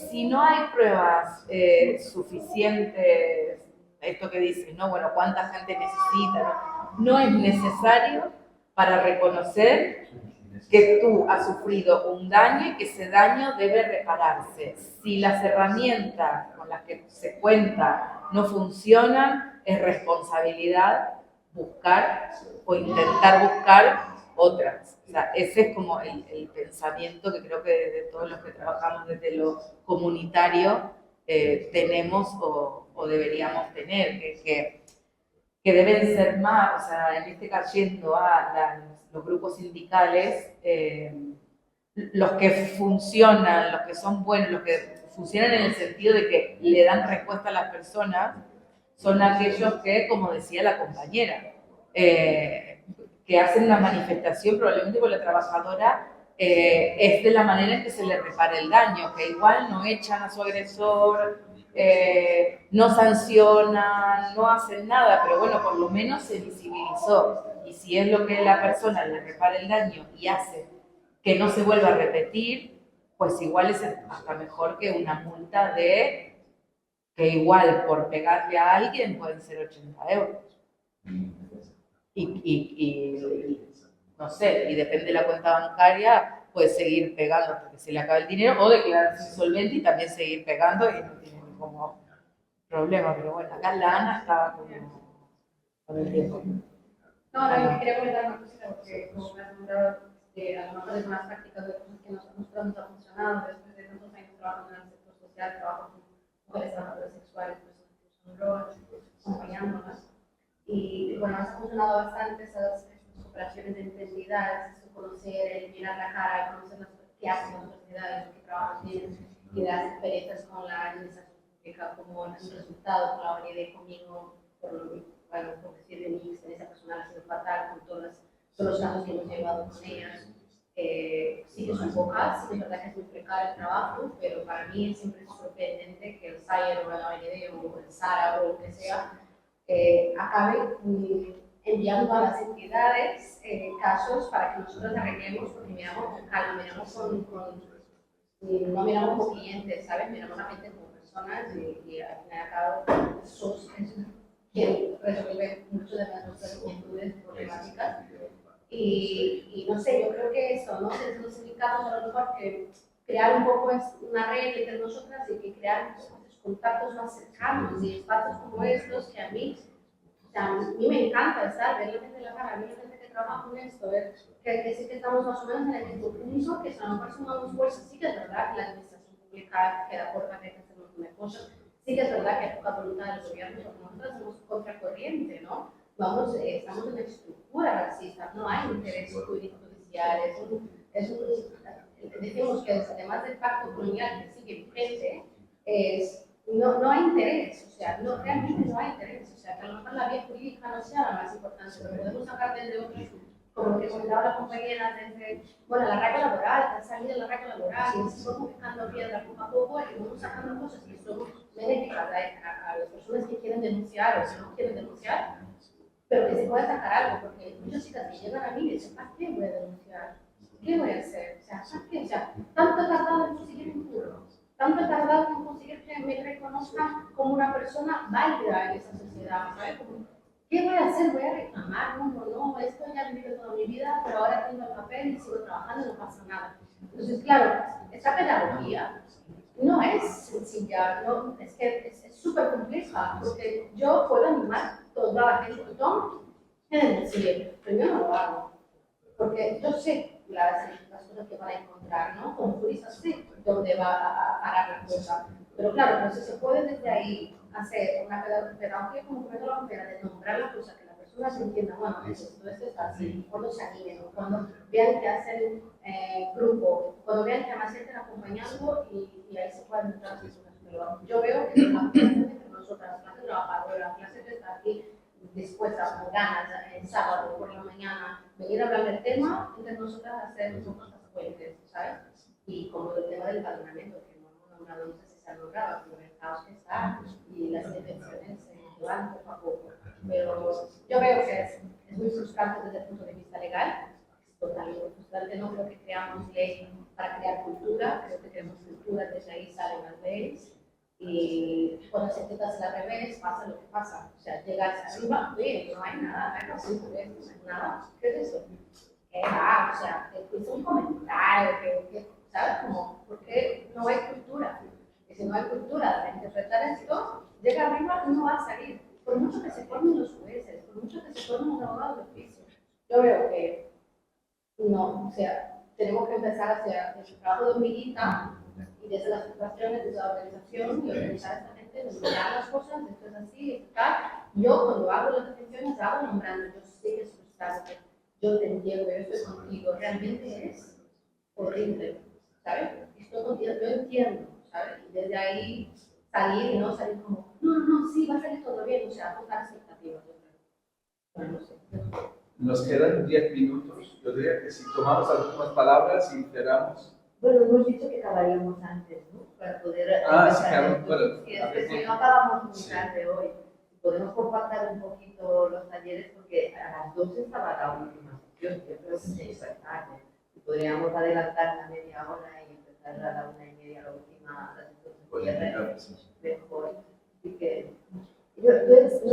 Si no hay pruebas suficientes, esto que dicen, ¿no? Bueno, ¿cuánta gente necesita? No es necesario para reconocer que tú has sufrido un daño y que ese daño debe repararse. Si las herramientas con las que se cuenta no funcionan, es responsabilidad buscar o intentar buscar otras. O sea, ese es como el pensamiento que creo que de todos los que trabajamos desde lo comunitario tenemos o deberíamos tener, que deben ser más, o sea, en este caso yendo a los grupos sindicales, los que funcionan, los que son buenos, los que funcionan en el sentido de que le dan respuesta a las personas, son aquellos que, como decía la compañera, que hacen una manifestación probablemente con la trabajadora, es de la manera en que se le repara el daño, que igual no echan a su agresor, no sancionan, no hacen nada, pero bueno, por lo menos se visibilizó. Y si es lo que la persona le repara el daño y hace que no se vuelva a repetir, pues igual es hasta mejor que una multa de que igual por pegarle a alguien pueden ser 80 euros. Y no sé, y depende de la cuenta bancaria, puedes seguir pegando hasta que se le acabe el dinero o declararse insolvente y también seguir pegando y no tiene como problema. Pero bueno, acá la Ana estaba como con el tiempo. No, quería comentar una cosita porque como me has comentado, a lo mejor es más prácticas de cosas que nosotros nos ha funcionado después de tantos años trabajando en el sector social, trabajo con mujeres trabajadoras sexuales, personas que usan drogas, acompañándolas. Y bueno, nos ha funcionado bastante esas operaciones de entidades, conocer, el mirar la cara, conocer qué hacen las universidades, qué trabajan bien, y las experiencias con la administración pública, como un resultado con la OND conmigo, por decir de mí, experiencia personal ha sido fatal con todos los casos que hemos llevado con ellas. Sí que son pocas, es verdad que es muy precario el trabajo, pero para mí siempre es sorprendente que el SAIR o la OND o el SARA o lo que sea acabe enviando a las entidades casos para que nosotros arreglemos, porque miramos con calma, no miramos como clientes, ¿sabes? Miramos a la gente como personas y al final y al cabo sos quien resuelve muchas de nuestras inquietudes problemáticas. Y no sé, yo creo que eso, ¿no? Desde los sindicatos a lo mejor que crear un poco una red entre nosotras y que crear esos contactos más cercanos y espacios como estos que a mí me encanta estar, ver la gente de la cara, ver la gente que trabaja con esto, ver que sí que estamos más o menos en el mismo punto, que a lo mejor sumamos fuerzas, sí que es verdad que la administración pública queda corta, que hay que hacer un montón de cosas, sí que es verdad que hay poca voluntad de los gobiernos, pero nosotros somos contracorriente, ¿no? Estamos en una estructura racista, no hay intereses judiciales, decimos que además del pacto colonial que sigue vigente, no hay interés, o sea, realmente no hay interés, o sea, que a lo mejor la vía jurídica no sea la más importante, pero podemos sacar desde otros como lo que comentaba la compañera, desde, bueno, la raca laboral, salir de la raca laboral, y así vamos picando piedra poco a poco y vamos sacando cosas que son benéficas a las personas que quieren denunciar o que no quieren denunciar, pero que se pueda sacar algo, porque muchas chicas que llegan a mí y dicen, ¿para qué voy a denunciar? ¿Qué voy a hacer? O sea, ¿para qué? O sea, tanto he tardado en conseguir un curro, tanto he tardado en conseguir que me reconozcan como una persona válida en esa sociedad, ¿sabes? Como, ¿qué voy a hacer? ¿Voy a reclamar? No, esto ya he vivido toda mi vida, pero ahora tengo el papel y sigo trabajando y no pasa nada. Entonces, claro, esta pedagogía no es sencilla, no, es que es súper compleja, porque yo puedo animar toda la gente que toma en decir, pero yo no lo hago, porque yo sé las cosas que van a encontrar, ¿no? Como turista sé dónde va a parar la cosa, pero claro, entonces se puede desde ahí hacer una pedagogía como pedagogía de nombrar la cosa, que la persona se entienda, bueno, esto es así, cuando se animen, cuando vean que hacen grupo, cuando vean que además se están acompañando y ahí se pueden entrar las personas. Pero yo veo que las clases entre nosotras, las clases trabajadoras, las clases que están aquí dispuestas, con ganas, el sábado por la mañana, venir a hablar del tema, entre nosotras hacer nuestras fuentes, ¿sabes? Y como el tema del padronamiento, que no hemos nombrado, no sé si se ha logrado, pero el caos que está y las detenciones se van poco a poco. Pero yo veo que es muy frustrante desde el punto de vista legal, es totalmente frustrante, no creo que creamos ley para crear cultura, creo que creamos cultura, desde ahí salen las leyes. Y cuando se intenta hacer al revés, pasa lo que pasa. O sea, llegas arriba, oye, no hay nada, no hay racismo, no hay nada. ¿Qué es eso? O sea, te hizo un comentario, ¿sabes? Como, porque no hay cultura. Y si no hay cultura de interpretar esto, llega arriba y no va a salir. Por mucho que se formen los jueces, por mucho que se formen los abogados de oficio. Yo veo que no, o sea, tenemos que empezar a hacer el trabajo de hormiguita y desde las frustraciones de la organización y organizar a esta gente, nombrar las cosas, esto es así, esto tal. Yo cuando hago las detenciones hago nombrando, yo sé que es frustrante, yo te entiendo, yo estoy contigo, realmente es horrible, ¿sabes? Estoy contigo, yo entiendo, ¿sabes? Y desde ahí salir y no salir como, no, sí, va a salir todo bien, o sea, apuntar expectativas. Bueno, no sé. Nos quedan 10 minutos. Yo diría que si tomamos las últimas palabras y cerramos. Bueno, hemos dicho que acabaríamos antes, ¿no? Para poder... Sí, claro. Bueno, si es que no acabamos muy tarde hoy. Podemos compartir un poquito los talleres porque a las 12 estaba la última sesión. Yo creo que se hizo tarde. Podríamos adelantar la media hora y empezar a la 1:30 la última sesión. Mejor. Así que yo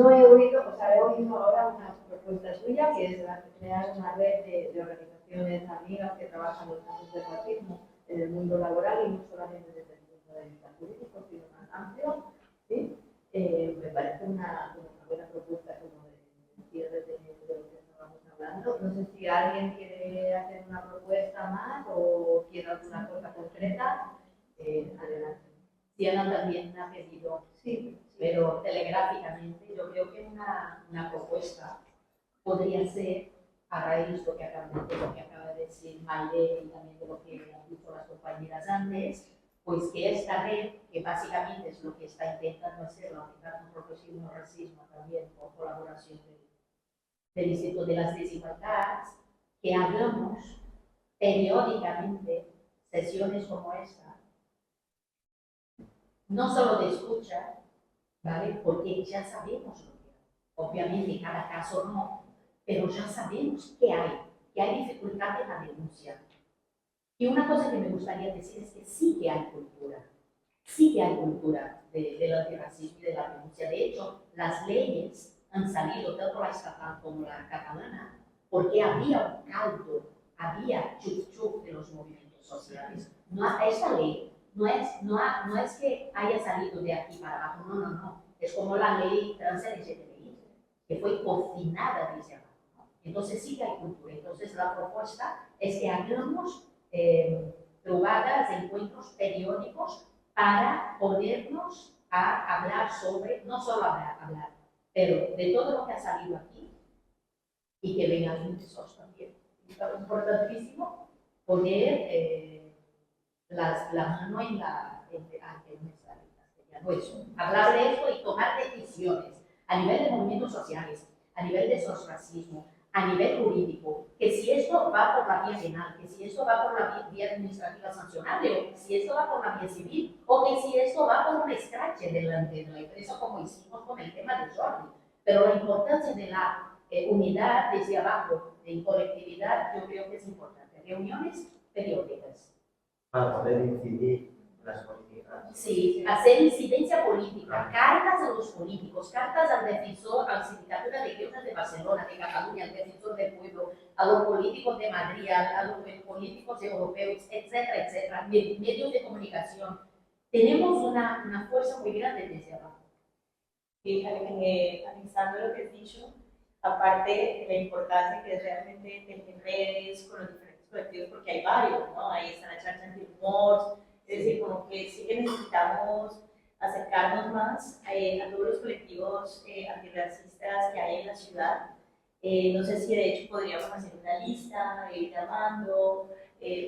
no he oído, o sea, he oído ahora una propuesta suya que es la de crear una red de organizaciones amigas que trabajan en los casos de racismo en el mundo laboral y no solamente desde el punto de vista jurídico, sino más amplio. ¿Sí? Me parece una buena propuesta como de cierre de lo que estábamos hablando. No sé si alguien quiere hacer una propuesta más o quiere alguna cosa concreta. Adelante. Diana también ha pedido, sí, pero telegráficamente. Yo creo que una propuesta podría ser, a raíz de lo que acaba de decir Maile y también de lo que han dicho las compañeras antes, pues que esta red, que básicamente es lo que está intentando hacer la Unidad contra el Racismo y Racismo también con colaboración del Instituto de las Desigualdades, que hablamos periódicamente sesiones como esta, no solo de escucha, ¿vale? Porque ya sabemos lo que hay. Obviamente, cada caso no, pero ya sabemos que hay dificultad en la denuncia. Y una cosa que me gustaría decir es que sí que hay cultura del antirracismo y de la denuncia. De hecho, las leyes han salido, tanto la estatal como la catalana, porque había un caldo, había chuf de los movimientos sociales. Esta ley no es que haya salido de aquí para abajo, no. Es como la ley trans LGTBI, que fue cocinada desde abajo, ¿no? Entonces sí que hay cultura. Entonces la propuesta es que hagamos trugadas, encuentros periódicos para ponernos a hablar sobre, no solo hablar, pero de todo lo que ha salido aquí y que vengan muchos también. Es importantísimo poner la mano en nuestra vida. Eso, hablar de esto y tomar decisiones a nivel de movimientos sociales, a nivel de racismo, a nivel jurídico, que si esto va por la vía penal, que si esto va por la vía administrativa sancionable, o que si esto va por la vía civil, o que si esto va por un escrache delante de la empresa, como hicimos con el tema de Jordi. Pero la importancia de la unidad desde abajo, de colectividad, yo creo que es importante. Reuniones periódicas. Para poder incidir en las políticas. Sí, hacer incidencia política, cartas a los políticos, cartas al defensor, a la Sindicatura de Guiones de Barcelona, de Cataluña, al defensor del pueblo, a los políticos de Madrid, a los políticos europeos, etcétera, etcétera, medios de comunicación. Tenemos una fuerza muy grande desde abajo. Y analizando lo que has dicho, aparte de la importancia que es realmente tener redes con los diferentes colectivos, porque hay varios, ¿no? Ahí está la charla anti-rumors, es decir, como que sí que necesitamos acercarnos más a todos los colectivos antirracistas que hay en la ciudad. No sé si de hecho podríamos hacer una lista, ir llamando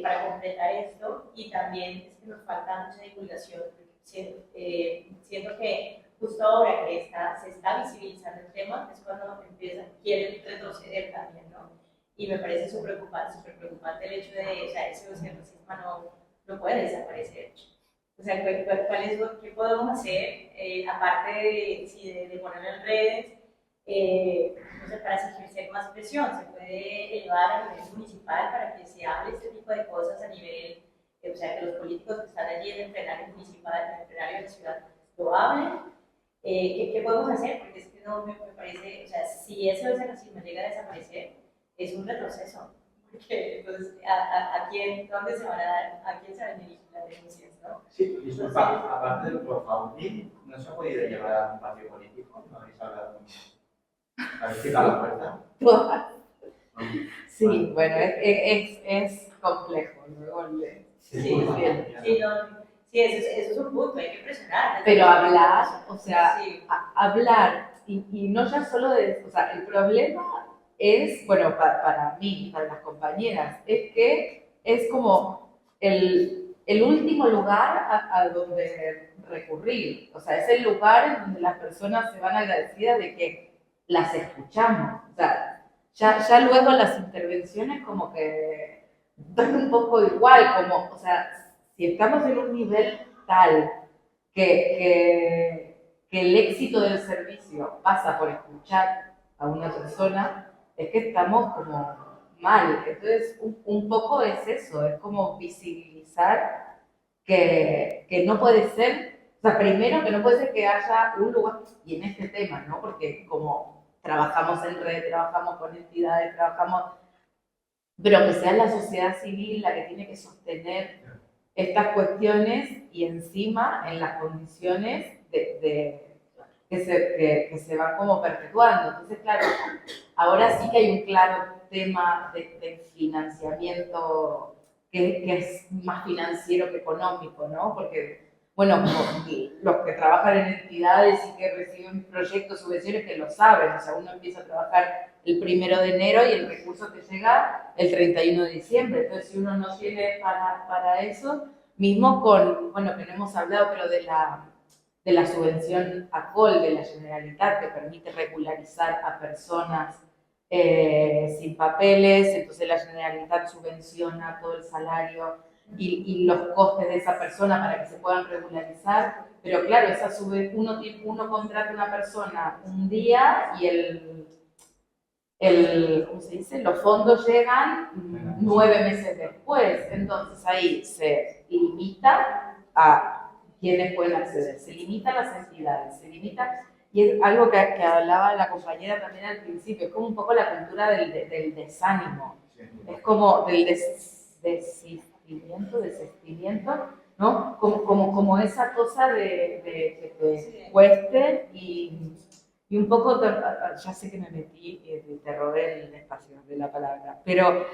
para completar esto, y también es que nos falta mucha divulgación, porque siento que justo ahora que se está visibilizando el tema es cuando quieren retroceder también, ¿no? Y me parece súper preocupante el hecho de, o sea, ese racismo no puede desaparecer. O sea, ¿qué podemos hacer, aparte de ponerlo en redes, no sé, para ejercer más presión? Se puede elevar a nivel municipal para que se hable este tipo de cosas a nivel, o sea, que los políticos que están allí en el plenario municipal, en el plenario de la ciudad, lo hablen. ¿Qué podemos hacer? Porque es que no me parece, o sea, si ese racismo llega a desaparecer, es un retroceso. Porque, entonces, ¿dónde se van a dar? ¿A quién se van a dirigir las denuncias, no? Sí, disculpa, aparte del crowdfunding, ¿no se ha podido llevar a un partido político? ¿No habéis hablado? ¿Habéis tirado la puerta? Sí, bueno, es complejo. Sí, eso es un punto, hay que presionar. Pero hablar, o sea, sí. hablar, y no ya solo de, o sea, el problema es, bueno, para mí, para las compañeras, es que es como el último lugar a donde recurrir. O sea, es el lugar en donde las personas se van agradecidas de que las escuchamos. O sea, ya luego las intervenciones como que dan un poco igual, como, o sea, si estamos en un nivel tal que el éxito del servicio pasa por escuchar a una persona, es que estamos como mal. Entonces, un poco es eso, es como visibilizar que no puede ser, o sea, primero que no puede ser que haya un lugar, y en este tema, ¿no? Porque como trabajamos en red, trabajamos con entidades, pero que sea la sociedad civil la que tiene que sostener estas cuestiones y encima en las condiciones que se van como perpetuando. Entonces, claro, ahora sí que hay un claro tema de financiamiento que es más financiero que económico, ¿no? Porque, bueno, los que trabajan en entidades y que reciben proyectos, subvenciones, que lo saben, o sea, uno empieza a trabajar el 1 de enero y el recurso te llega el 31 de diciembre. Entonces, si uno no tiene para eso, mismo con, bueno, que no hemos hablado, pero de la subvención ACOL de la Generalitat, que permite regularizar a personas sin papeles, entonces la Generalitat subvenciona todo el salario y los costes de esa persona para que se puedan regularizar, pero claro, uno contrata a una persona un día y ¿cómo se dice? Los fondos llegan 9 meses después, entonces ahí se limita a quienes pueden acceder, se limita a las entidades, se limita, y es algo que hablaba la compañera también al principio, es como un poco la cultura del desánimo, es como del desistimiento, ¿no? Como esa cosa de que te cueste y un poco, ya sé que me metí y te robé el espacio de la palabra, pero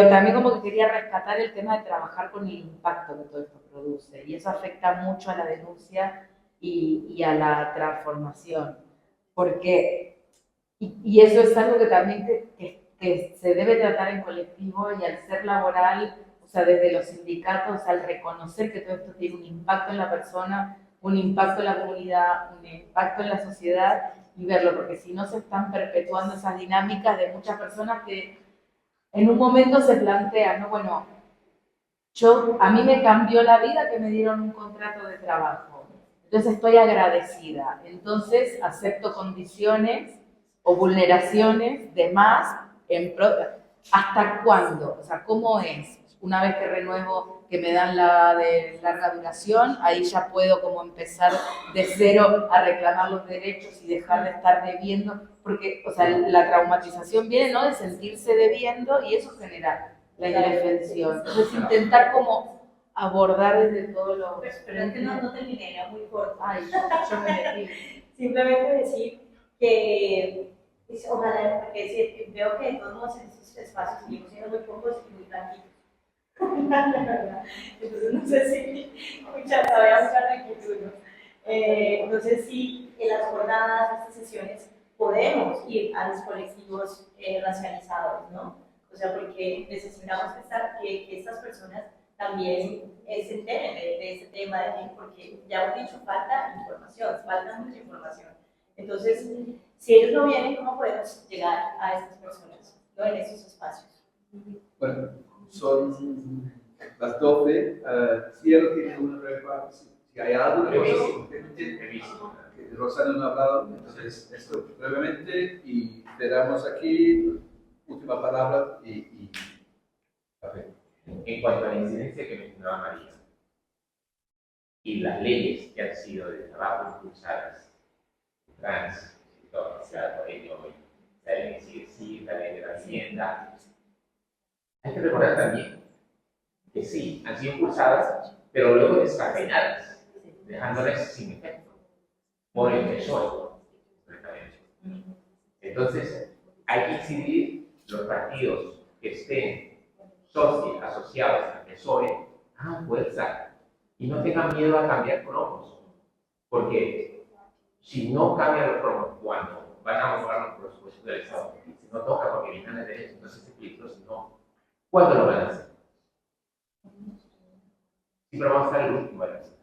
también como que quería rescatar el tema de trabajar con el impacto que todo esto produce, y eso afecta mucho a la denuncia y a la transformación, porque, y eso es algo que también que se debe tratar en colectivo, y al ser laboral, o sea, desde los sindicatos, al reconocer que todo esto tiene un impacto en la persona, un impacto en la comunidad, un impacto en la sociedad, y verlo, porque si no se están perpetuando esas dinámicas de muchas personas que en un momento se plantean, ¿no? Bueno, a mí me cambió la vida que me dieron un contrato de trabajo, entonces estoy agradecida, entonces acepto condiciones o vulneraciones de más ¿hasta cuándo? O sea, ¿cómo es? Una vez que renuevo, que me dan la de larga duración, ahí ya puedo como empezar de cero a reclamar los derechos y dejar de estar debiendo, porque, o sea, la traumatización viene, ¿no?, de sentirse debiendo y eso genera la indefensión. Entonces, intentar como abordar desde todos los... Pero es que no terminé, era muy corto. Ay, yo me metí. Simplemente decir que ojalá, porque veo que todos modos en esos espacios seguimos siendo muy pocos y muy tranquilos. Entonces no sé si todavía mucha tranquilidad, ¿no? No sé si en las jornadas, en estas sesiones, podemos ir a los colectivos racializados, ¿no? O sea, porque necesitamos que estas personas también se enteren de este tema, porque ya hemos dicho, falta mucha información. Entonces, si ellos no vienen, ¿cómo podemos llegar a estas personas, ¿no?, en esos espacios? Bueno, son las 12. Cielo tiene una pregunta. Si hay algo que Rosana no ha hablado, entonces esto brevemente y quedamos aquí. Última palabra y café. En cuanto a la incidencia que mencionaba María y las leyes que han sido de trabajo impulsadas, trans, por ello, la ley de la ley de la vivienda, hay que recordar también que sí, han sido impulsadas, pero luego descafeinadas, dejándolas sin efecto por el PSOE. Entonces, hay que incidir los partidos que estén asociados al PSOE, hagan fuerza y no tengan miedo a cambiar cromos, porque si no cambian los cromos cuando van a mejorar los presupuestos del Estado, si no toca porque vienen de derecho, entonces se filtros no. ¿Cuándo lo van a hacer? Siempre vamos a estar el último de la lista.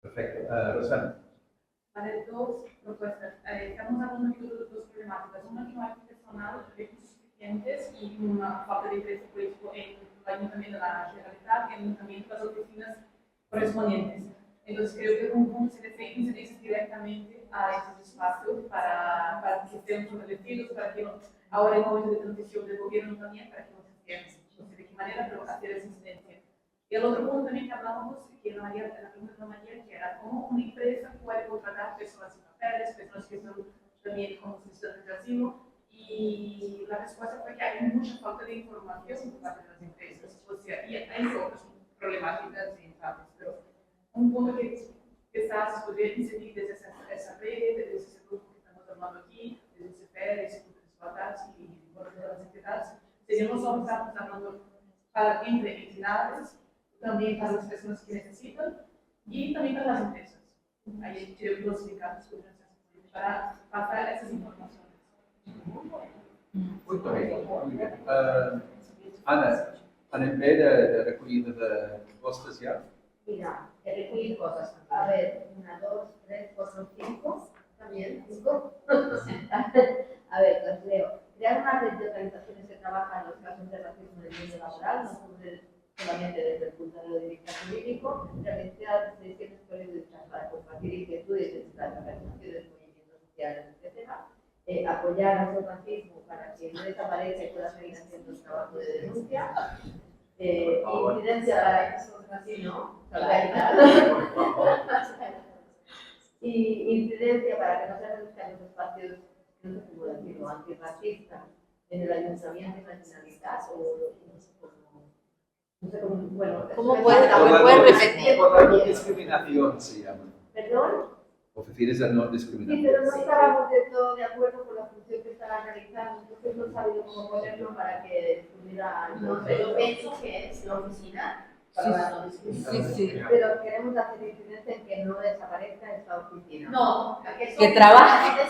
Perfecto. Rosana. Vale, dos propuestas. Estamos hablando de dos problemáticas. Una que no hay personal, recursos suficientes y una falta de interés político en el Ayuntamiento de la Generalitat y en el Ayuntamiento de las oficinas correspondientes. Entonces creo que un punto se debe incidir directamente a esos espacios para que estén fortalecidos, para que ahora en el momento de transición del gobierno también, para que no se estén, no sé de qué manera, pero hacer esa incidencia. Y el otro punto también que hablábamos, que la pregunta de María, que era cómo una empresa puede contratar personas sin papeles, personas que son también como solicitantes de asilo, y la respuesta fue que hay mucha falta de información por parte de las empresas, o sea, y hay otras problemáticas y etapas, pero un punto que quizás se podría incidir desde esa red, desde ese grupo que estamos hablando aquí, desde ese CEPER, ese grupo de SPATAS y por las entidades, sería no solo estamos hablando para entre entidades, también para las personas que necesitan y también para las empresas. Hay los sindicatos para pasar esas informaciones. Muito bem. Ana, en vez de recollida de costas ya. Mira, he recogido cosas. A ver, 1, 2, 3, 4, 5. También, 5. A ver, las leo. Crear una red de organizaciones que trabajan los casos de racismo en el mundo laboral, no solamente desde el punto de vista jurídico, realizar sesiones periódicas para compartir inquietudes de las organizaciones, movimientos sociales, etc. Apoyar a ese racismo para que no desaparezca y pueda seguir haciendo un trabajo de denuncia. Incidencia para eso, así, ¿no? Y incidencia para que no se reduzcan los espacios, no sé cómo decirlo, antirracistas en el ayuntamiento y la Generalitat, o no sé cómo, bueno. ¿Cómo puede repetir? Por la no discriminación se llama. ¿Perdón? Oficinas de no Sí, discriminación. pero no estábamos del todo de acuerdo con la función que estaban realizando, entonces no he sabido cómo ponerlo para que estuviera... No, pero yo pienso que es la oficina para la no discriminación. Sí. Pero queremos hacer incidencia en que no desaparezca esta oficina. No, Que trabaje.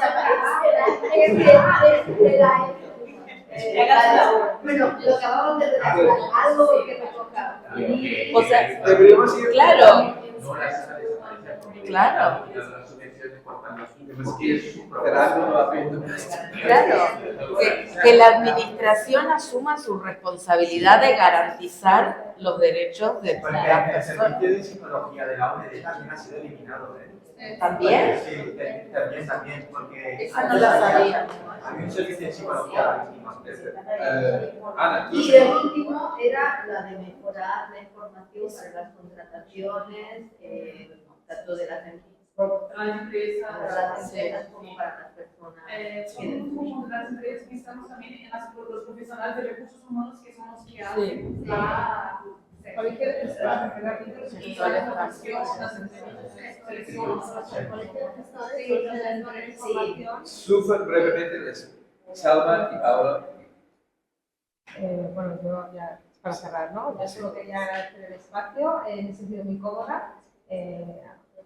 Bueno, lo acabamos de redactar, algo que me toca. O sea, Deberíamos ir. claro. No las desaparecer porque Claro. las subvenciones decisiones cortando sus Gerardo lo apunta. Claro, que la administración asuma su responsabilidad de garantizar los derechos de Porque las el personas. servicio de psicología de la OND también ha sido eliminado, ¿eh? ¿También? Sí, también, porque Esa no la sabía. había un servicio de psicología a las víctimas. Ana, Y el último era la de mejorar la información para las contrataciones, tanto de las empresas como para las personas. Como las empresas pensamos también en los profesionales de recursos humanos que son los que hacen la súper brevemente, Salma y Paola. Bueno, yo ya, para cerrar, ¿no? Yo solo quería agradecer el espacio, me he sentido muy cómoda,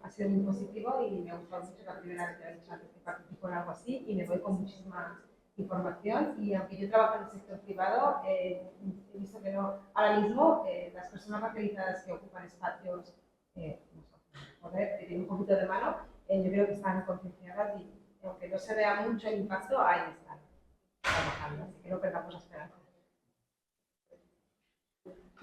ha sido muy positivo y me ha gustado mucho la primera vez que he dicho antes que participo en algo así y me voy con muchísima información y aunque yo trabajo en el sector privado, he visto que no, ahora mismo las personas racializadas que ocupan espacios, joder, que tienen un poquito de mano, yo creo que están concienciadas y aunque no se vea mucho el impacto, ahí están trabajando, así que no perdamos la esperanza.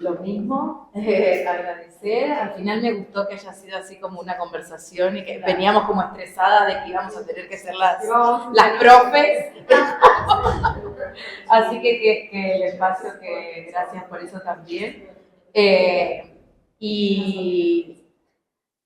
Lo mismo, agradecer. Al final me gustó que haya sido así como una conversación y que veníamos como estresadas de que íbamos a tener que ser las profes. Así que el espacio, que gracias por eso también. Y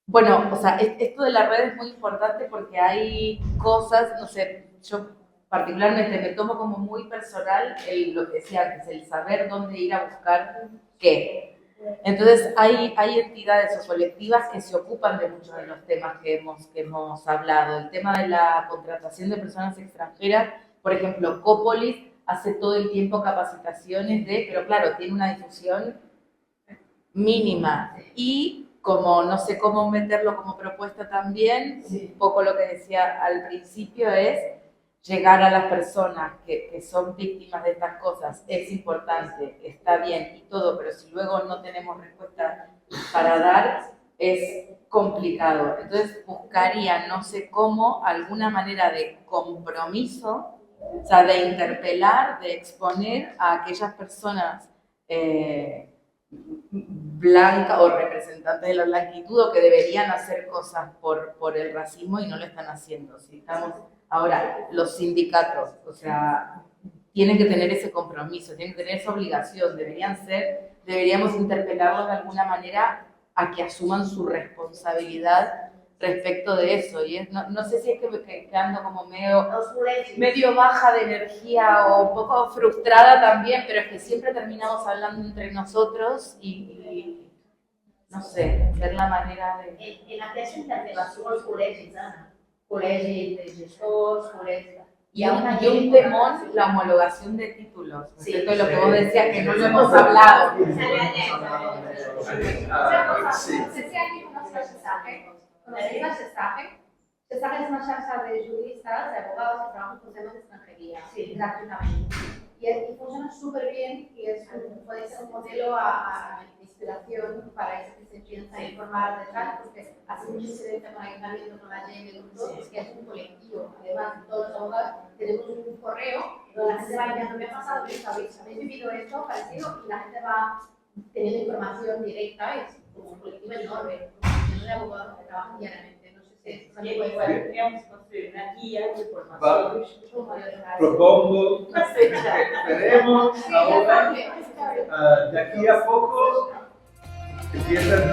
bueno, o sea, esto de la red es muy importante porque hay cosas, no sé, yo particularmente me tomo como muy personal lo que decía antes, el saber dónde ir a buscar qué. Entonces hay entidades o colectivas que se ocupan de muchos de los temas que hemos hablado. El tema de la contratación de personas extranjeras, por ejemplo, Cópolis hace todo el tiempo capacitaciones pero claro, tiene una difusión mínima. Y como no sé cómo meterlo como propuesta también, un poco lo que decía al principio es llegar a las personas que son víctimas de estas cosas. Es importante, está bien y todo, pero si luego no tenemos respuesta para dar, es complicado. Entonces buscaría, no sé cómo, alguna manera de compromiso, o sea, de interpelar, de exponer a aquellas personas blancas o representantes de la blanquitud o que deberían hacer cosas por el racismo y no lo están haciendo. Si estamos ahora, los sindicatos, o sea, tienen que tener ese compromiso, tienen que tener esa obligación, deberíamos interpelarlos de alguna manera a que asuman su responsabilidad respecto de eso. Y no sé si es que ando como medio baja de energía o un poco frustrada también, pero es que siempre terminamos hablando entre nosotros y no sé, ver la manera de... En aquesta interpel·lació als col·legis, Anna. Col·legis de gestors, col·legis... Y un temón, la homologación de títulos. Sí, de lo que vos decías, que no lo hemos hablado. Sestaje es una xarxa de juristas, de abogados que trabajan con temas de extranjería, gratuitamente. Y funciona súper bien y puede ser un modelo a inspiración para eso que se piensa informar de tal, porque hace mucha incidencia con Ayuntamiento, con la ley de grupos, que es un colectivo. Además, todos los abogados tenemos un correo donde la gente va enviando qué ha pasado, habéis vivido esto parecido y la gente va teniendo información directa, es como un colectivo enorme, de abogados que trabajan diariamente. Podríamos construir una guía de formación. Propongo que esperemos ahora, de aquí a poco empiezan